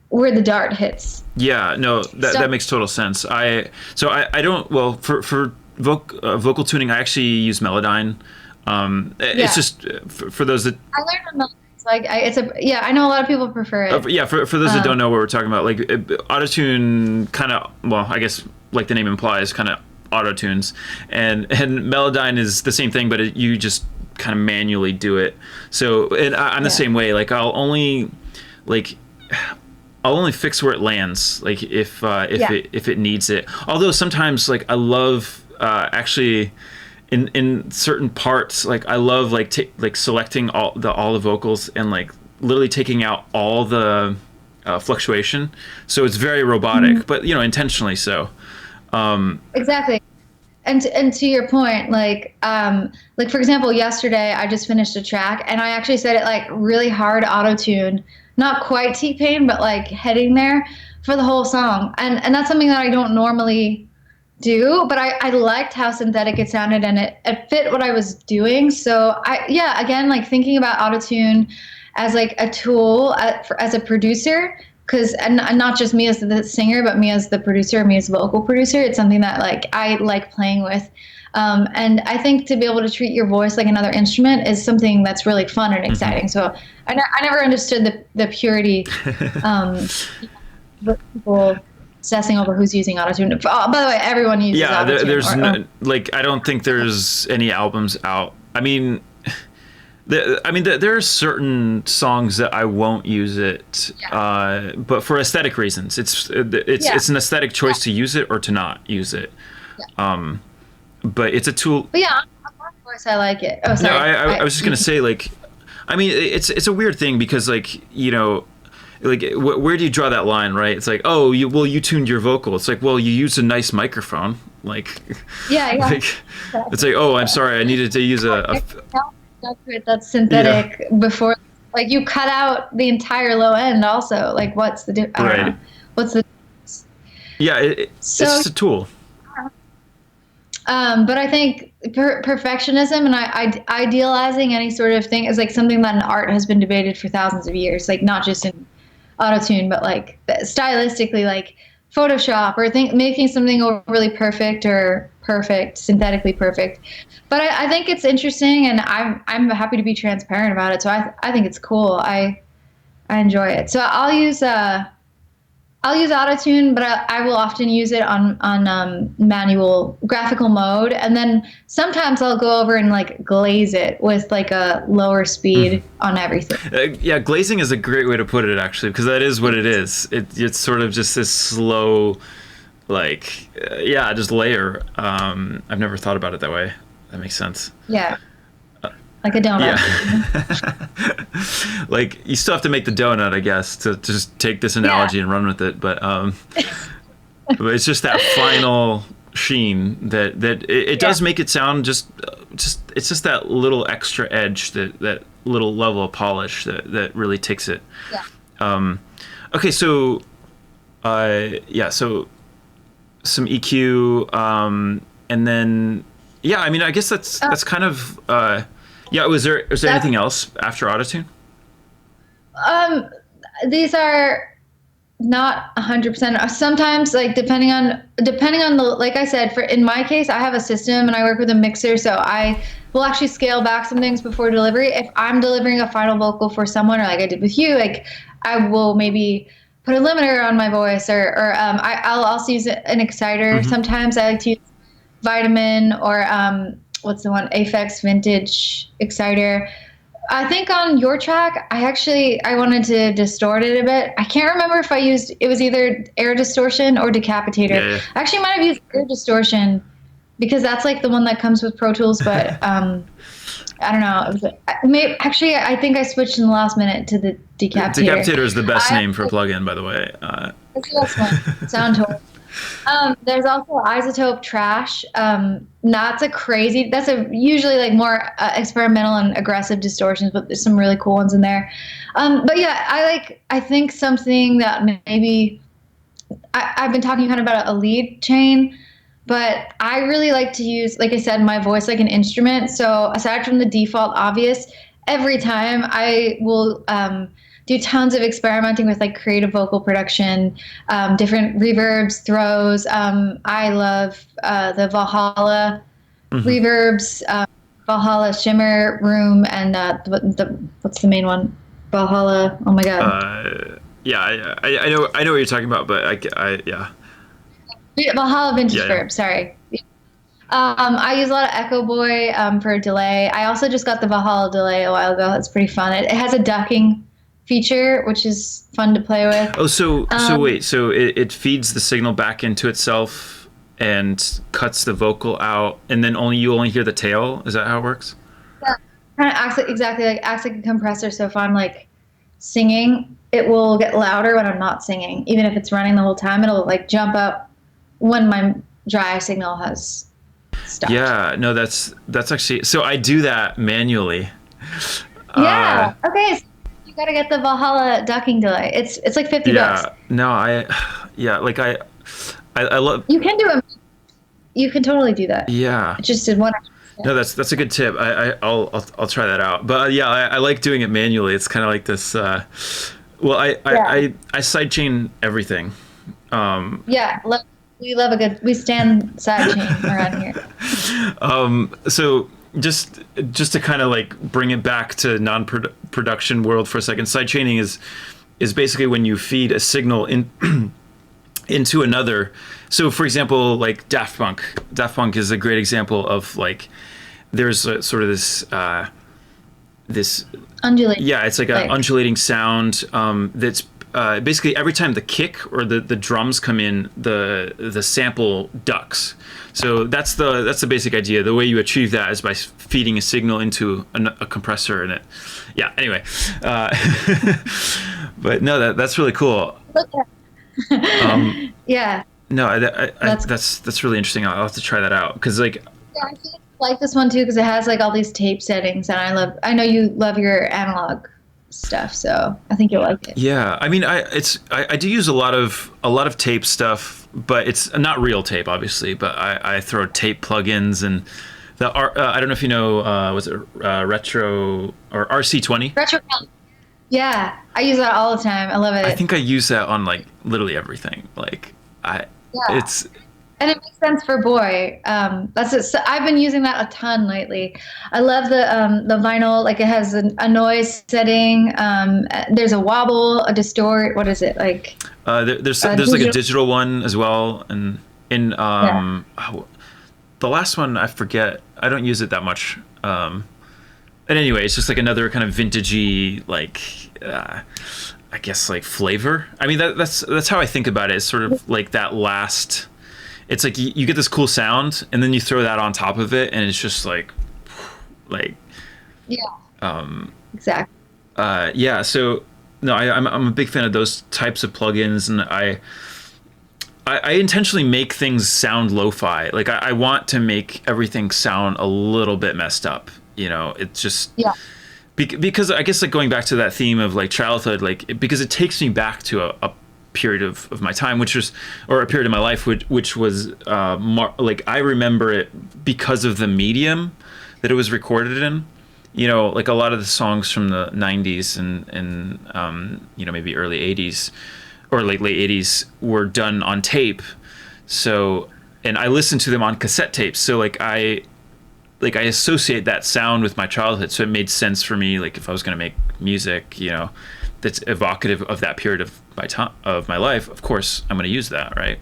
where the dart hits. Yeah, no, that Stuff. makes total sense. I don't well vocal tuning. I actually use Melodyne. It's Yeah, just for those that I learned on the like it's a yeah. I know a lot of people prefer it. yeah for those that Um, don't know what we're talking about. Like autotune, kind of well, I guess like the name implies, kind of auto tunes, and Melodyne is the same thing, but you just kind of manually do it. So and I'm the yeah, same way. Like I'll only fix where it lands, like yeah, if it needs it. Although sometimes, like I love actually in certain parts, like I love like selecting all the vocals and like literally taking out all the fluctuation. So it's very mhm, robotic, but intentionally so. exactly. and to your point, like for example, yesterday I just finished a track and I actually said it like really hard auto tune, not quite T-Pain, but like heading there for the whole song. And that's something that I don't normally do, but I liked how synthetic it sounded and it fit what I was doing. So yeah, again, like thinking about autotune as like a tool as a producer, because and not just me as the singer, but me as the producer, me as the vocal producer. It's something that like I like playing with. And I think to be able to treat your voice like another instrument is something that's really fun and exciting. So I never understood the purity, with people obsessing over who's using autotune. Oh, by the way, everyone uses Yeah, autotune. there's like I don't think there's any albums out. I mean, there are certain songs that I won't use it, but for aesthetic reasons. It's an aesthetic choice to use it or to not use it. But it's a tool. But yeah, on my voice, I like it. Oh, sorry. No, I was just gonna say, like, I mean, it's a weird thing because, like, you know, like where do you draw that line, right? It's like, oh, you tuned your vocal. It's like, well, you used a nice microphone, like, yeah. like, it's like, oh, I'm sorry, I needed to use that's synthetic before, like you cut out the entire low end. Also, like, what's the I don't know. What's the yeah? It's just a tool. But I think perfectionism and idealizing any sort of thing is like something that in art has been debated for thousands of years. Like not just in autotune, but like stylistically, like Photoshop or making something overly perfect or perfect, synthetically perfect. But I think it's interesting, and I'm happy to be transparent about it. So I think it's cool. I enjoy it. So I'll use autotune, but I will often use it on manual graphical mode, and then sometimes I'll go over and like glaze it with like a lower speed on everything. Yeah, glazing is a great way to put it, actually, because that is what it is. It's sort of just this slow, like, just layer. I've never thought about it that way. That makes sense. Yeah. Like a donut. Yeah. Like you still have to make the donut, I guess, to just take this analogy and run with it. But but it's just that final sheen that it does make it sound just it's just that little extra edge, that little level of polish that really takes it. Yeah. Okay, so so some EQ, and then I mean, I guess that's kind of. Was there anything else after autotune? These are not 100%. Sometimes, like depending on the, like I said, in my case, I have a system and I work with a mixer, so I will actually scale back some things before delivery. If I'm delivering a final vocal for someone, or like I did with you, like I will maybe put a limiter on my voice, or I'll also use an exciter. Sometimes I like to use Vitamin or what's the one? Aphex Vintage Exciter. I think on your track, I wanted to distort it a bit. I can't remember if it was either air distortion or decapitator. Yeah. I actually might have used air distortion because that's like the one that comes with Pro Tools, but I don't know. I think I switched in the last minute to the decapitator. Decapitator is the best name for a plugin, by the way. That's the best one. Sound tool. There's also Isotope Trash. That's usually like more experimental and aggressive distortions, but there's some really cool ones in there. But yeah, I think something that maybe I've been talking kind of about a lead chain, but I really like to use, like I said, my voice like an instrument. So aside from the default obvious, every time I will do tons of experimenting with like creative vocal production, different reverbs, throws. I love the Valhalla reverbs, Valhalla Shimmer Room, and what's the main one? Valhalla. Oh my god. I know what you're talking about, but Valhalla Vintage Verb. Sorry. I use a lot of Echo Boy for delay. I also just got the Valhalla delay a while ago. It's pretty fun. It has a ducking feature, which is fun to play with. Oh, so wait, so it feeds the signal back into itself and cuts the vocal out, and then you only hear the tail? Is that how it works? Yeah, kind of acts like a compressor. So if I'm like singing, it will get louder when I'm not singing. Even if it's running the whole time, it'll like jump up when my dry signal has stopped. Yeah, no, that's actually, so I do that manually. Uh, Yeah. Okay. So you gotta get the Valhalla ducking delay. It's like $50. yeah, no, yeah, like I love, You can do it. You can totally do that. yeah. It just did one. No, that's a good tip. I'll try that out. But yeah, I like doing it manually. It's kind of like this. Well, Yeah. I sidechain everything. Yeah. We love a good. We stand side chain around here. So just to kind of like bring it back to non-production world for a second, sidechaining is basically when you feed a signal in into another. So for example, like Daft Punk. Daft Punk is a great example of like there's sort of this Undulate. yeah, it's like an undulating sound that's basically every time the kick or the drums come in, the sample ducks. So that's the basic idea. The way you achieve that is by feeding a signal into a compressor, and it, yeah. Anyway, but no, that's really cool. Yeah. No, that's really interesting. I'll have to try that out because like Yeah, I think I like this one too because it has like all these tape settings, and I know you love your analog stuff, so I think you'll like it. yeah, I mean, I do use a lot of tape stuff, but it's not real tape, obviously. But I throw tape plugins and I don't know if you know was it Retro or RC20? Retro. Yeah, I use that all the time. I love it. I think I use that on like literally everything. Like I, Yeah. it's And it makes sense for boy. That's it. So I've been using that a ton lately. I love the vinyl. Like it has a noise setting. There's a wobble, a distort. What is it like? there's like a Digital. digital one as well, and in Yeah. the last one I forget. I don't use it that much. And anyway, it's just like another kind of vintagey, like I guess like flavor. I mean that's how I think about it. It's sort of like that last. It's like you get this cool sound, and then you throw that on top of it, and it's just like Yeah. Exactly. yeah. So no, I'm a big fan of those types of plugins, and I intentionally make things sound lo-fi. Like I want to make everything sound a little bit messed up. You know, it's just Yeah. because I guess like going back to that theme of like childhood, like because it takes me back to a period of my time, which was or a period of my life, which was like I remember it because of the medium that it was recorded in. You know, like a lot of the songs from the '90s and you know maybe early '80s or like late '80s were done on tape. So and I listened to them on cassette tapes. So like I associate that sound with my childhood, so it made sense for me. Like if I was going to make music, you know, that's evocative of that period of my time of my life, of course I'm going to use that, right?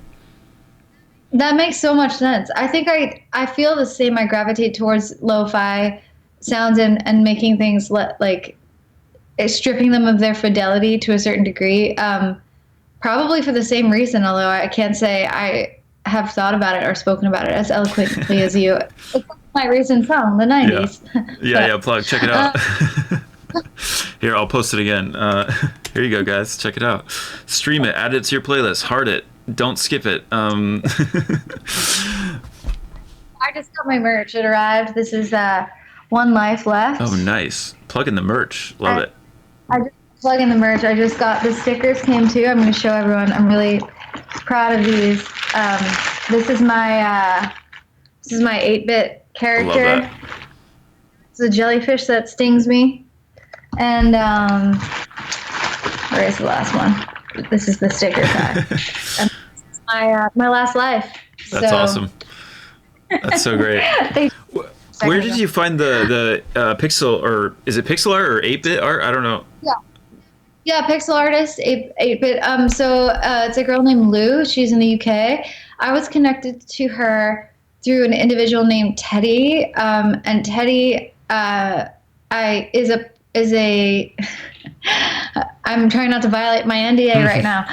That makes so much sense. I think I feel the same. I gravitate towards lo-fi sounds and making things like stripping them of their fidelity to a certain degree. Probably for the same reason, although I can't say I have thought about it or spoken about it as eloquently as you. It's my recent song, the Yeah, 90s. yeah. Plug, check it out. Here, I'll post it again. Here you go, guys. Check it out. Stream it. Add it to your playlist. Heart it. Don't skip it. I just got my merch. It arrived. This is One Life Left. Oh, nice. Plug in the merch. Love it. I just plug in the merch. I just got the stickers came too. I'm going to show everyone. I'm really proud of these. This is my 8-bit character. Love that. It's a jellyfish that stings me. And where is the last one? This is the sticker tag. And this is my last life. That's awesome. That's so great. Where did you find the pixel, or is it pixel art or 8-bit art? I don't know. Yeah, pixel artist, 8-bit. So it's a girl named Lou. She's in the UK. I was connected to her through an individual named Teddy. And Teddy is a I'm trying not to violate my NDA right now.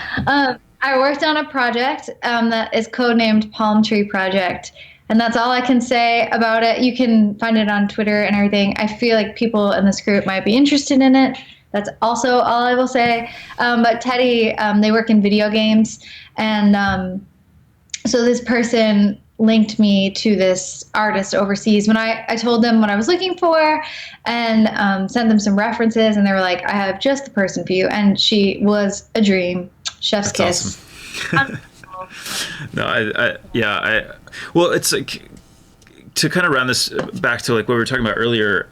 I worked on a project that is codenamed Palm Tree Project. And that's all I can say about it. You can find it on Twitter and everything. I feel like people in this group might be interested in it. That's also all I will say. But Teddy, they work in video games. And so this person linked me to this artist overseas when I told them what I was looking for and sent them some references, and they were like, I have just the person for you. And she was a dream. Chef's That's awesome. kiss. No, well, it's like, to kind of round this back to like what we were talking about earlier,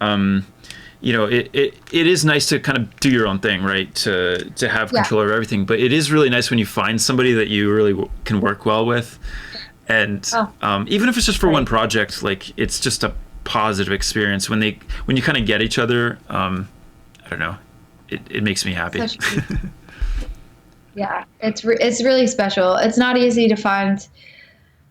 it is nice to kind of do your own thing, right? To have control over everything. But it is really nice when you find somebody that you really can work well with. And even if it's just for one project, like it's just a positive experience when you kind of get each other. I don't know, it makes me happy. Yeah, it's really special. It's not easy to find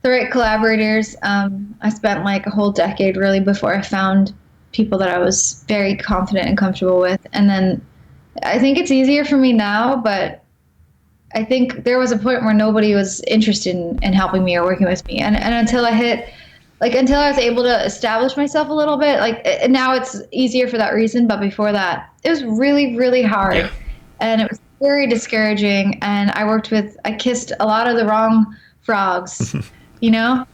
the right collaborators. I spent like a whole decade really before I found people that I was very confident and comfortable with. And then I think it's easier for me now, but I think there was a point where nobody was interested in helping me or working with me. And until until I was able to establish myself a little bit, like now it's easier for that reason. But before that, it was really, really hard. Yeah. And it was very discouraging. And I kissed a lot of the wrong frogs, you know?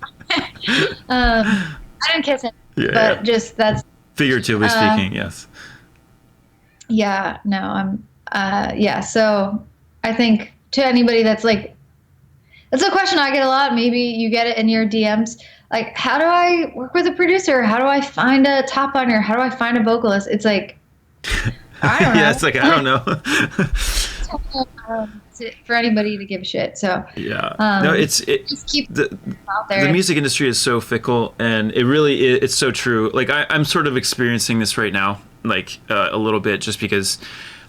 I didn't kiss him, but just that's figuratively speaking, yes. Yeah, no, so I think to anybody that's like, that's a question I get a lot. Maybe you get it in your DMs. Like, how do I work with a producer? How do I find a top liner? How do I find a vocalist? It's like, I don't know. Yeah, it's like, I don't know. For anybody to give a shit. So yeah, just keep out there. The music industry is so fickle, and it's so true. Like I'm sort of experiencing this right now, like a little bit, just because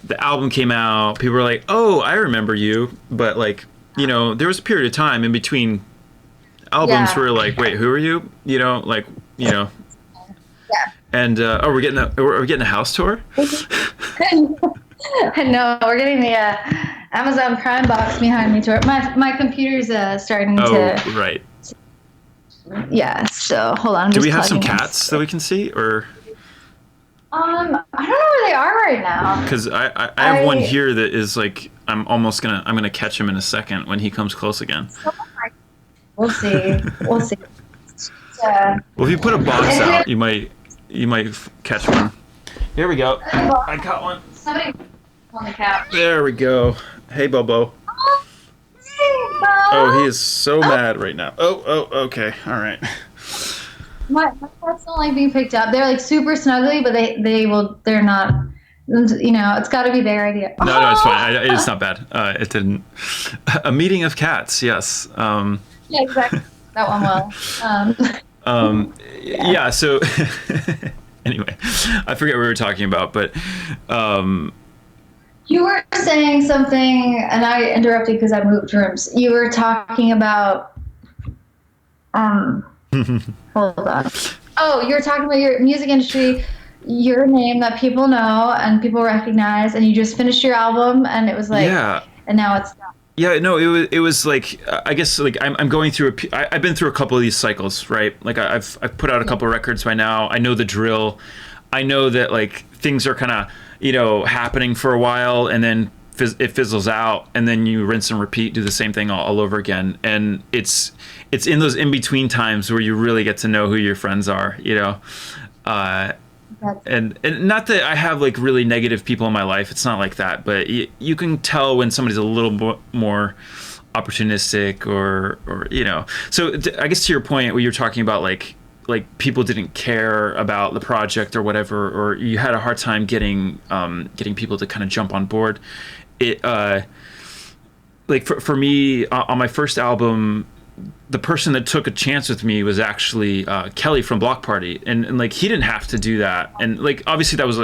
the album came out, people were like, oh, I remember you, but like, there was a period of time in between albums where like, wait, who are you? Yeah. And we're getting a house tour. No, we're getting the Amazon Prime box behind me tour. My computer's starting to. Oh, right. Yeah. So hold on. Do we have some cats that we can see, or? I don't know where they are right now. Because I have one here that is like, I'm gonna catch him in a second when he comes close again. We'll see. We'll see. Well, if you put a box out, you might catch one. Here we go. I caught one. Somebody on the couch. There we go. Hey, Bobo. Oh, hey, Bo. Oh, he is so mad right now. Oh, okay. All right. My cats don't like being picked up. They're like super snuggly, but they're not. It's got to be their idea. No, it's fine. It's not bad. It didn't. A meeting of cats. Yes. Yeah, exactly. That one will. Yeah. So. Anyway, I forget what we were talking about, but you were saying something, and I interrupted because I moved rooms. You were talking about hold on. Oh, you were talking about your music industry, your name that people know and people recognize, and you just finished your album, and it was like, and now it's done. Yeah, no, it was like, I guess like I'm going through I've been through a couple of these cycles, right? Like I've put out a couple of records by now. I know the drill. I know that like things are kind of, happening for a while, and then it fizzles out, and then you rinse and repeat, do the same thing all over again. And it's in those in between times where you really get to know who your friends are, and not that I have like really negative people in my life. It's not like that, but you can tell when somebody's a little more opportunistic or. So I guess to your point, where you're talking about like people didn't care about the project or whatever, or you had a hard time getting people to kind of jump on board. It like for me on my first album, the person that took a chance with me was actually Kelly from Block Party, and like he didn't have to do that, and like obviously that was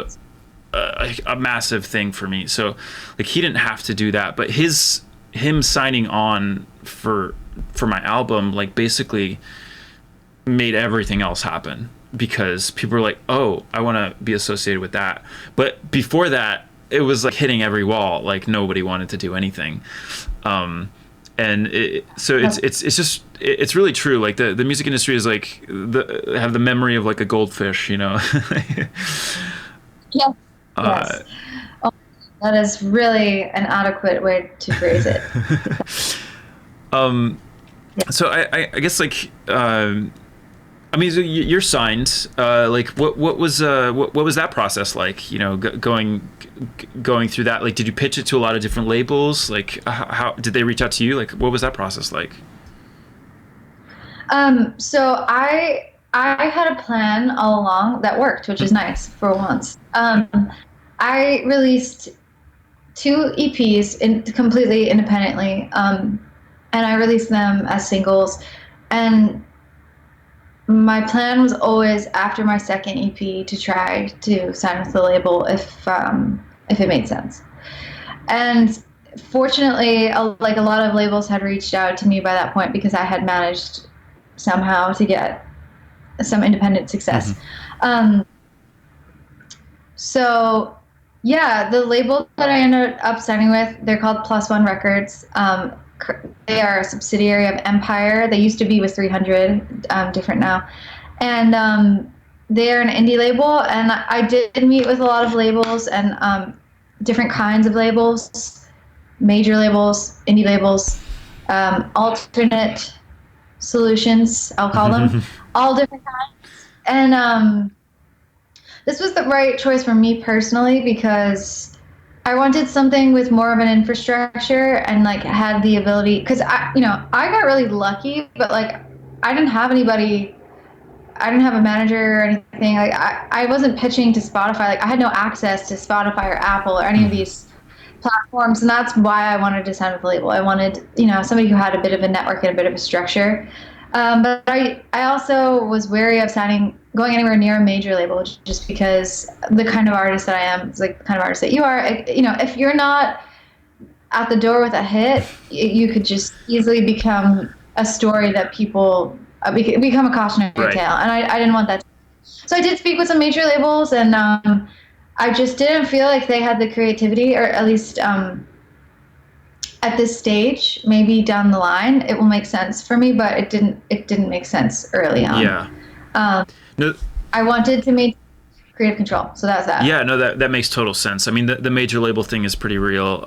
a massive thing for me. So like he didn't have to do that, but him signing on for my album like basically made everything else happen, because people were like, oh, I want to be associated with that. But before that, it was like hitting every wall. Like nobody wanted to do anything. And it's really true. Like the music industry is like have the memory of like a goldfish, Yeah. Yes. Oh, that is really an adequate way to phrase it. So I guess like I mean, so you're signed. Like, what was that process like? You know, going through that. Like, did you pitch it to a lot of different labels? Like, how did they reach out to you? Like, what was that process like? So I had a plan all along that worked, which is nice for once. I released two EPs completely independently, and I released them as singles. And my plan was always after my second EP to try to sign with the label if it made sense. And fortunately, like a lot of labels had reached out to me by that point because I had managed somehow to get some independent success. Mm-hmm. Um, so yeah, the label that I ended up signing with, they're called Plus One Records. They are a subsidiary of Empire. They used to be with 300, different now. And they're an indie label. And I did meet with a lot of labels and different kinds of labels, major labels, indie labels, alternate solutions, I'll call them, all different kinds. And this was the right choice for me personally because I wanted something with more of an infrastructure and like had the ability because I got really lucky, but like I didn't have anybody. I didn't have a manager or anything. Like I wasn't pitching to Spotify. Like I had no access to Spotify or Apple or any of these platforms, and that's why I wanted to sign with a label. I wanted, somebody who had a bit of a network and a bit of a structure. But I also was wary of going anywhere near a major label just because the kind of artist that I am is like the kind of artist that you are. If you're not at the door with a hit, you could just easily become a story that people become a cautionary Right. tale, and I didn't want that. So I did speak with some major labels, and I just didn't feel like they had the creativity, or at least at this stage. Maybe down the line it will make sense for me, but it didn't. It didn't make sense early on. Yeah. No. I wanted to make creative control, so that's that. Yeah. No. That makes total sense. I mean, the major label thing is pretty real.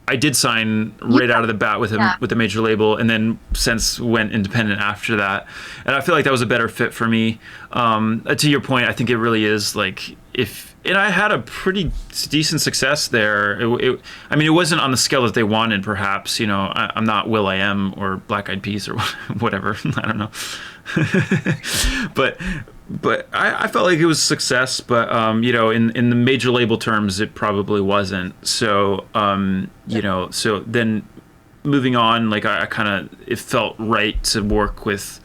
I did sign right out of the bat with a major label, and then since went independent after that. And I feel like that was a better fit for me. To your point, I think it really is like and I had a pretty decent success there. I mean, it wasn't on the scale that they wanted, perhaps. I'm not Will.i.am or Black Eyed Peas or whatever. I don't know. but I felt like it was a success, but in the major label terms, it probably wasn't. So so then moving on, like I kind of, it felt right to work with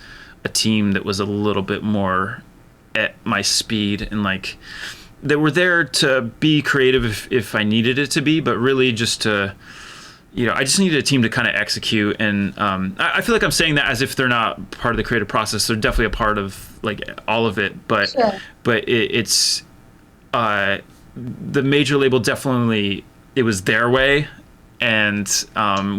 a team that was a little bit more at my speed and like that were there to be creative if I needed it to be, but really just to. I just needed a team to kind of execute, and I feel like I'm saying that as if they're not part of the creative process. They're definitely a part of like all of it, but Sure. It's the major label definitely, it was their way, and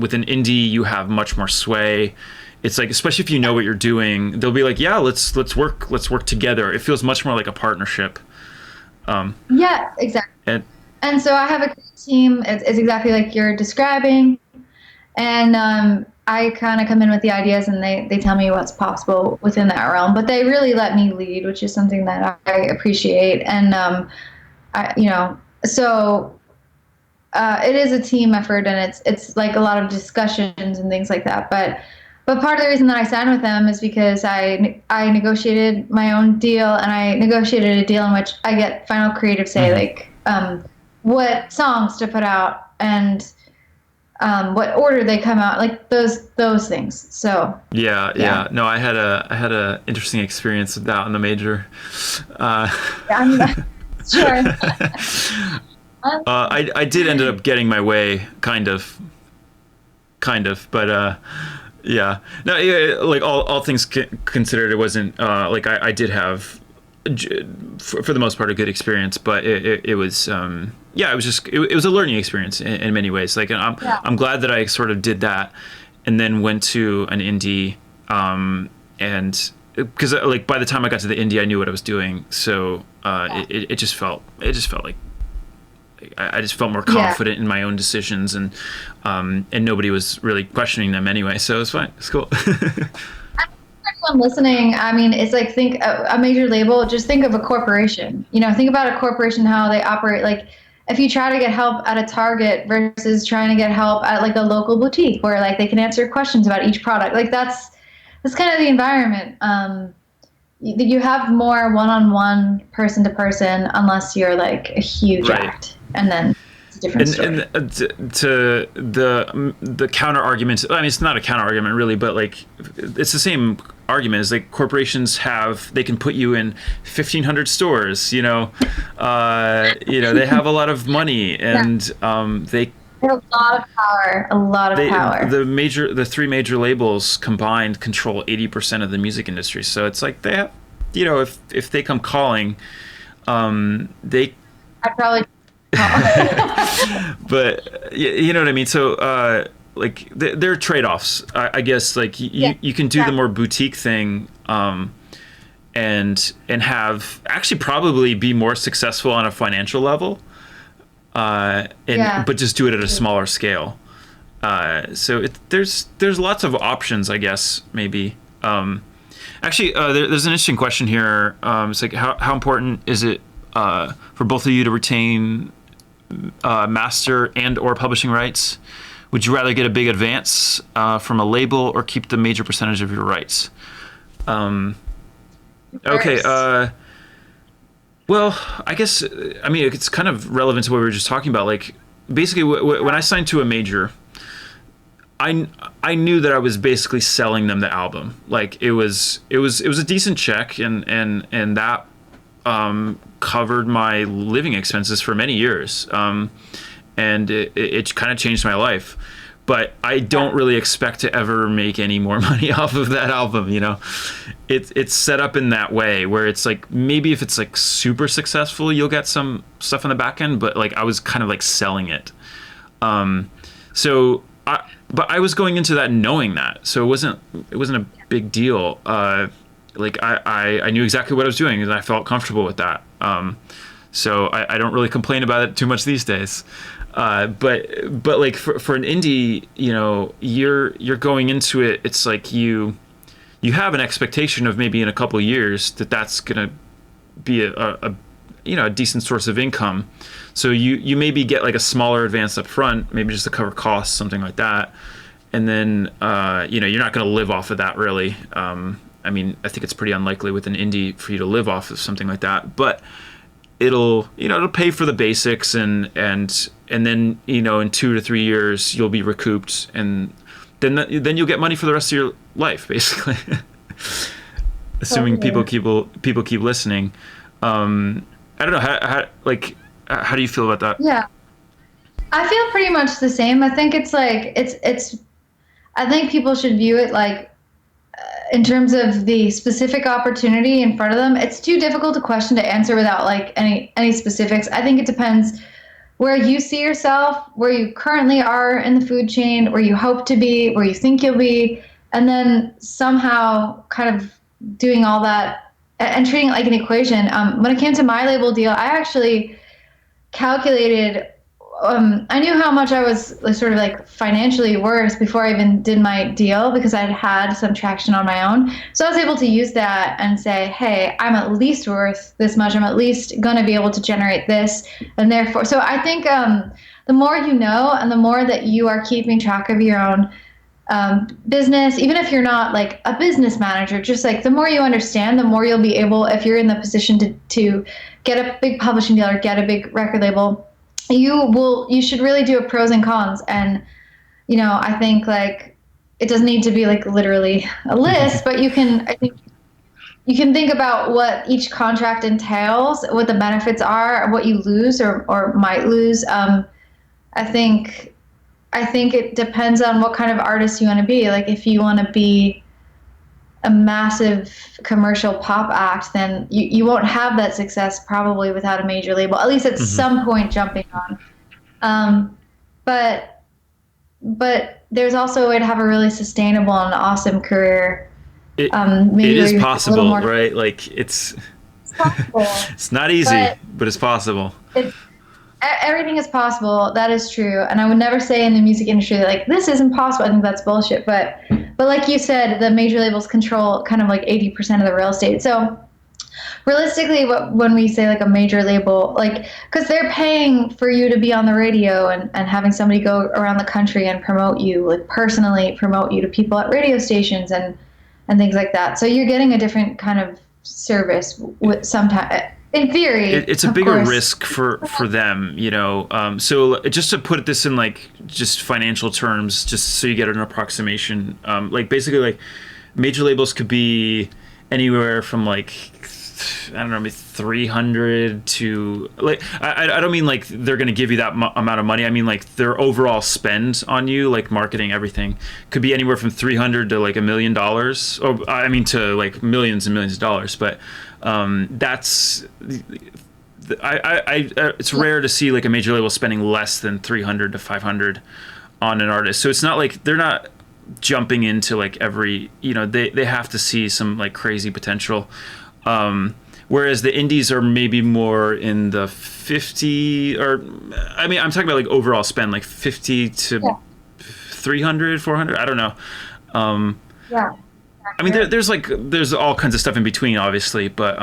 with an indie you have much more sway. It's like, especially if you know what you're doing, they'll be like, yeah, let's work together. It feels much more like a partnership. Yeah, exactly. And And so I have a great team. It's exactly like you're describing. And I kind of come in with the ideas and they tell me what's possible within that realm. But they really let me lead, which is something that I appreciate. And, so it is a team effort, and it's like a lot of discussions and things like that. But part of the reason that I signed with them is because I negotiated my own deal, and I negotiated a deal in which I get final creative say, like what songs to put out and what order they come out, like those things. So yeah. No, I had a interesting experience with that on the major. I'm sure. I did end up getting my way, kind of, but yeah. No, yeah, like all things considered, it wasn't like I did have, for the most part, a good experience, but it was it was just it was a learning experience in many ways. Like I'm glad that I sort of did that, and then went to an indie, and because like by the time I got to the indie, I knew what I was doing, so it just felt like I just felt more Yeah. confident in my own decisions, and nobody was really questioning them anyway, so it's fine. It's cool. Everyone listening, I mean, it's like think a major label, just think of a corporation. Think about a corporation, how they operate. Like if you try to get help at a Target versus trying to get help at like a local boutique where like they can answer questions about each product. Like that's kind of the environment. You have more one-on-one, person-to-person, unless you're like a huge Right. act, and then it's a different And story. to the counter argument, I mean, it's not a counter argument really, but like it's the same argument. Is like corporations they can put you in 1,500 stores. They have a lot of money, Yeah, and they have a lot of power, a lot of they power. the three major labels combined control 80% of the music industry. So it's like they have, if they come calling, they I probably. but you know what I mean. So like there are trade-offs, I guess. Like Yeah, you can do the exactly. more boutique thing, and have actually probably be more successful on a financial level, and Yeah. but just do it at a smaller scale. So there's lots of options, I guess. Maybe. Actually, there's an interesting question here. It's like how important is it for both of you to retain master and or publishing rights? Would you rather get a big advance from a label or keep the major percentage of your rights? Okay. First. Well, I guess I mean it's kind of relevant to what we were just talking about. Like basically, when I signed to a major, I knew that I was basically selling them the album. Like it was a decent check, and that covered my living expenses for many years, and it kind of changed my life. But I don't really expect to ever make any more money off of that album. It's set up in that way where it's like maybe if it's like super successful, you'll get some stuff on the back end. But like I was kind of like selling it. So but I was going into that knowing that, so it wasn't a big deal. Like I knew exactly what I was doing, and I felt comfortable with that. So I don't really complain about it too much these days. But like for an indie, you're going into it. It's like you have an expectation of maybe in a couple of years that's gonna be a decent source of income. So you maybe get like a smaller advance up front, maybe just to cover costs, something like that. And then you're not going to live off of that really. I mean, I think it's pretty unlikely with an indie for you to live off of something like that. But it'll pay for the basics, and then in 2 to 3 years you'll be recouped, and then you'll get money for the rest of your life, basically. Assuming Totally. people keep listening. I don't know how do you feel about that? Yeah. I feel pretty much the same. I think it's like it's I think people should view it like in terms of the specific opportunity in front of them. It's too difficult a question to answer without like any specifics. I think it depends where you see yourself, where you currently are in the food chain, where you hope to be, where you think you'll be, and then somehow kind of doing all that and treating it like an equation. When it came to my label deal, I actually calculated. I knew how much I was like, sort of like financially worth before I even did my deal because I'd had some traction on my own. So I was able to use that and say, hey, I'm at least worth this much. I'm at least going to be able to generate this. And therefore, so I think the more you know and the more that you are keeping track of your own business, even if you're not like a business manager, just like the more you understand, the more you'll be able, if you're in the position to get a big publishing deal or get a big record label, you should really do a pros and cons. And I think like it doesn't need to be like literally a list, but I think you can think about what each contract entails, what the benefits are, what you lose or might lose. I think it depends on what kind of artist you want to be. Like if you want to be a massive commercial pop act, then you won't have that success probably without a major label, at least at Hmm. some point jumping on. Um, but there's also a way to have a really sustainable and awesome career. It it Maybe where is you have a little possible, more right? Like it's possible, it's not easy, but but it's possible. it's everything is possible. That is true. And I would never say in the music industry like this isn't possible. I think that's bullshit. But like you said, the major labels control kind of like 80% of the real estate. So realistically, when we say like a major label, like because they're paying for you to be on the radio and having somebody go around the country and promote you, like personally promote you to people at radio stations and things like that. So you're getting a different kind of service with sometimes. In theory, It's a of bigger course. risk for them, you know. So just to put this in like just financial terms, just so you get an approximation, like basically like major labels could be anywhere from like I don't know, maybe 300 to like I don't mean like they're going to give you that amount of money. I mean like their overall spend on you, like marketing, everything, could be anywhere from 300 to like $1 million, or I mean to like millions and millions of dollars. But that's it's rare to see like a major label spending less than 300 to 500 on an artist. So it's not like they're not jumping into like every, you know, they have to see some like crazy potential. Whereas the indies are maybe more in the 50, or I mean, I'm talking about like overall spend, like 50 to Yeah. 300, 400. I don't know. Yeah. I mean, there's all kinds of stuff in between, obviously, but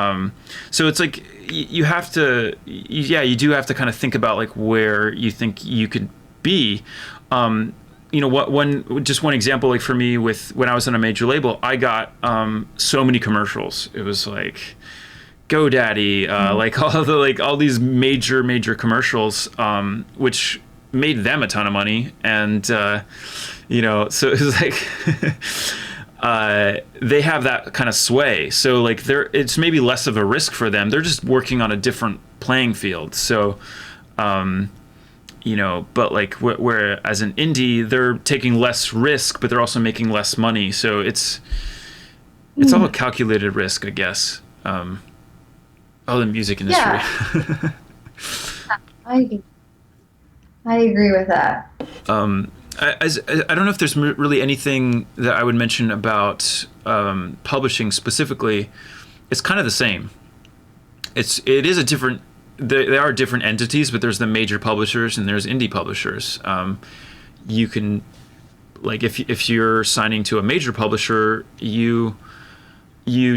so it's like you have to, yeah, you do have to kind of think about like where you think you could be. You know, one example, like for me, with when I was on a major label, I got so many commercials. It was like GoDaddy, like all these major commercials, which made them a ton of money, and you know, so it was like they have that kind of sway. So like it's maybe less of a risk for them. They're just working on a different playing field. So you know, but like where as an indie, they're taking less risk, but they're also making less money. So it's all a calculated risk, I guess. The music industry. Yeah. I I agree with that. I don't know if there's really anything that I would mention about publishing specifically. It's kind of the same. It is a different. There are different entities, but there's the major publishers and there's indie publishers. You can, like, if you're signing to a major publisher, you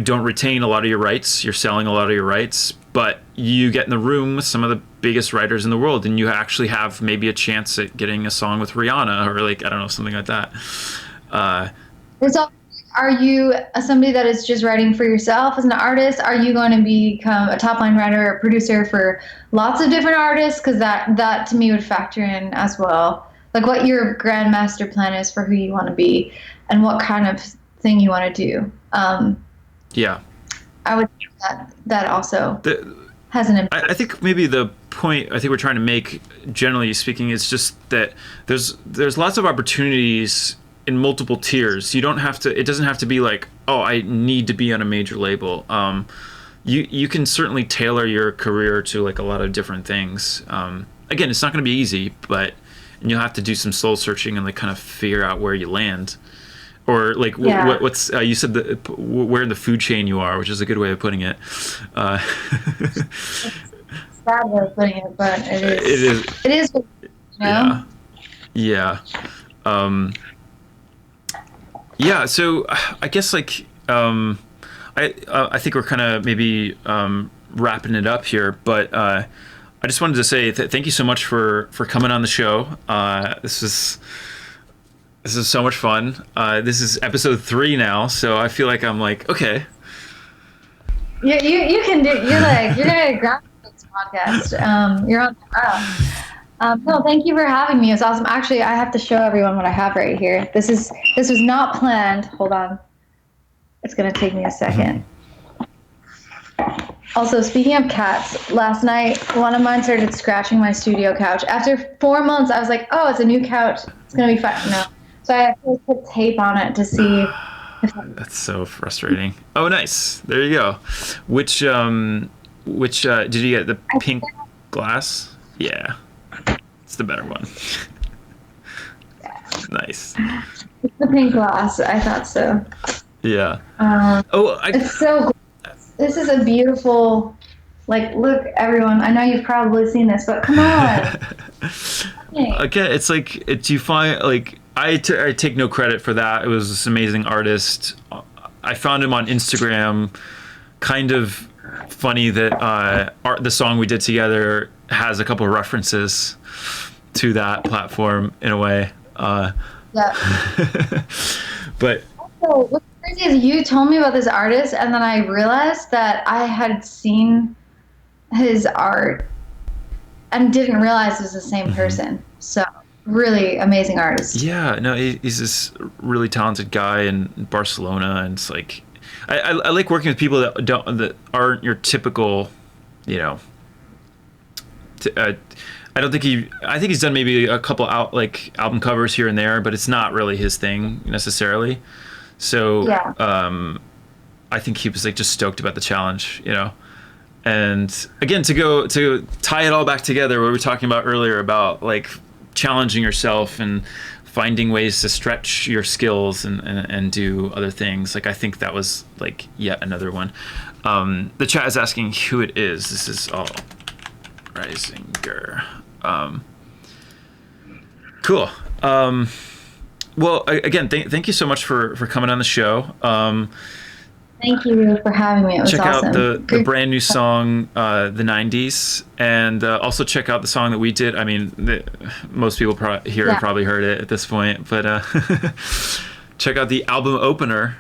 don't retain a lot of your rights. You're selling a lot of your rights, but you get in the room with some of the biggest writers in the world, and you actually have maybe a chance at getting a song with Rihanna, or like, I don't know, something like that. It's all, are you somebody that is just writing for yourself as an artist? Are you going to become a top line writer or producer for lots of different artists? Because that to me would factor in as well. Like what your grandmaster plan is for who you want to be and what kind of thing you want to do. Yeah. I would think that also has an impact. I think maybe the point I think we're trying to make, generally speaking, is just that there's lots of opportunities in multiple tiers. You don't have to. It doesn't have to be like, oh, I need to be on a major label. You can certainly tailor your career to like a lot of different things. Again, it's not going to be easy, and you'll have to do some soul searching and like kind of figure out where you land. Or like what's you said where in the food chain you are, which is a good way of putting it. It's a bad way of putting it, but it is. It is. You know? Yeah. Yeah. So I guess like I think we're kind of maybe wrapping it up here, but I just wanted to say thank you so much for coming on the show. This is so much fun. This is episode 3 now, so I feel like I'm like, okay. You can do. You're gonna grab this podcast. You're on. No, thank you for having me. It's awesome. Actually, I have to show everyone what I have right here. This was not planned. Hold on. It's gonna take me a second. Also, speaking of cats, last night one of mine started scratching my studio couch. After 4 months, I was like, oh, it's a new couch. It's gonna be fine. No. So I have to put tape on it to see if That's so frustrating. Oh, nice. There you go. Which did you get? The pink glass? Yeah. It's the better one. Nice. it's the pink glass. I thought so. Yeah. It's so gorgeous. This is a beautiful Like, look, everyone, I know you've probably seen this, but come on. Hey. Again, it's like, do you find like I take no credit for that. It was this amazing artist. I found him on Instagram. Kind of funny that the song we did together has a couple of references to that platform in a way. Yeah. But So what's crazy is you told me about this artist, and then I realized that I had seen his art and didn't realize it was the same mhm. person. So really amazing artist. Yeah, no, he's this really talented guy in Barcelona, and it's like I like working with people that aren't your typical, you know. T- uh, I don't think I think he's done maybe a couple album covers here and there, but it's not really his thing necessarily. So Yeah. I think he was like just stoked about the challenge, you know. And again, to tie it all back together, what we were talking about earlier about like challenging yourself and finding ways to stretch your skills and do other things. Like I think that was like yet another one. The chat is asking who it is. This is all Risinger. Cool. Well, again, thank you so much for coming on the show. Thank you for having me. It was Check out awesome. the brand new song, the '90s, and also check out the song that we did. I mean, most people here have Yeah. probably heard it at this point, but check out the album opener.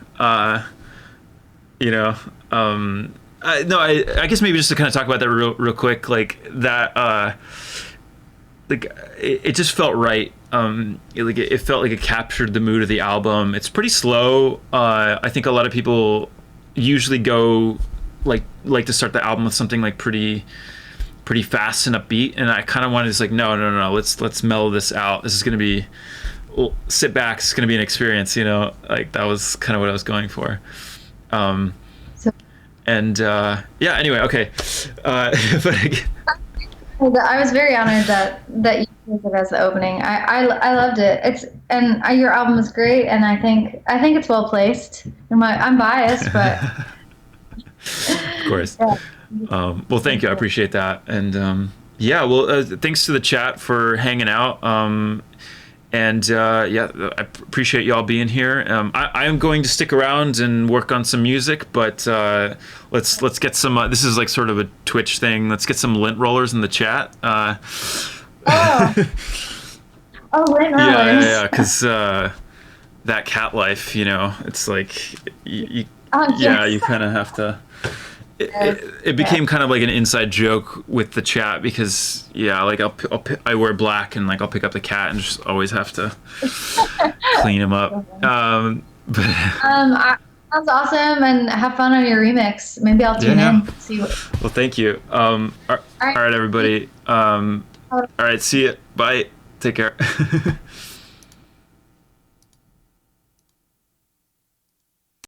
You know, no, I guess maybe just to kind of talk about that real quick, like that. Like it just felt right. It felt like it captured the mood of the album. It's pretty slow. I think a lot of people usually go like to start the album with something like pretty fast and upbeat, and I kind of wanted to just like no, let's mellow this out. This is gonna be sit back. It's gonna be an experience, you know. Like that was kind of what I was going for. So And yeah, anyway, okay. But again, I was very honored that you chose it as the opening. I loved it. Your album is great, and I think it's well placed. I'm biased, but of course. yeah. Well, thank you. I appreciate that. And yeah, well, thanks to the chat for hanging out. And yeah, I appreciate y'all being here. I am going to stick around and work on some music, but let's get some. This is like sort of a Twitch thing. Let's get some lint rollers in the chat. Oh, oh, Lynn Rollers. Yeah. Because that cat life, you know, it's like Oh, yeah, yes. you kind of have to. Yes. It Yeah. became kind of like an inside joke with the chat because yeah, like I wear black and like I'll pick up the cat and just always have to clean him up. But Sounds awesome, and have fun on your remix. Maybe I'll tune yeah, in. See what. well, thank you. All All right. right, everybody. All right, see you. Bye. Take care.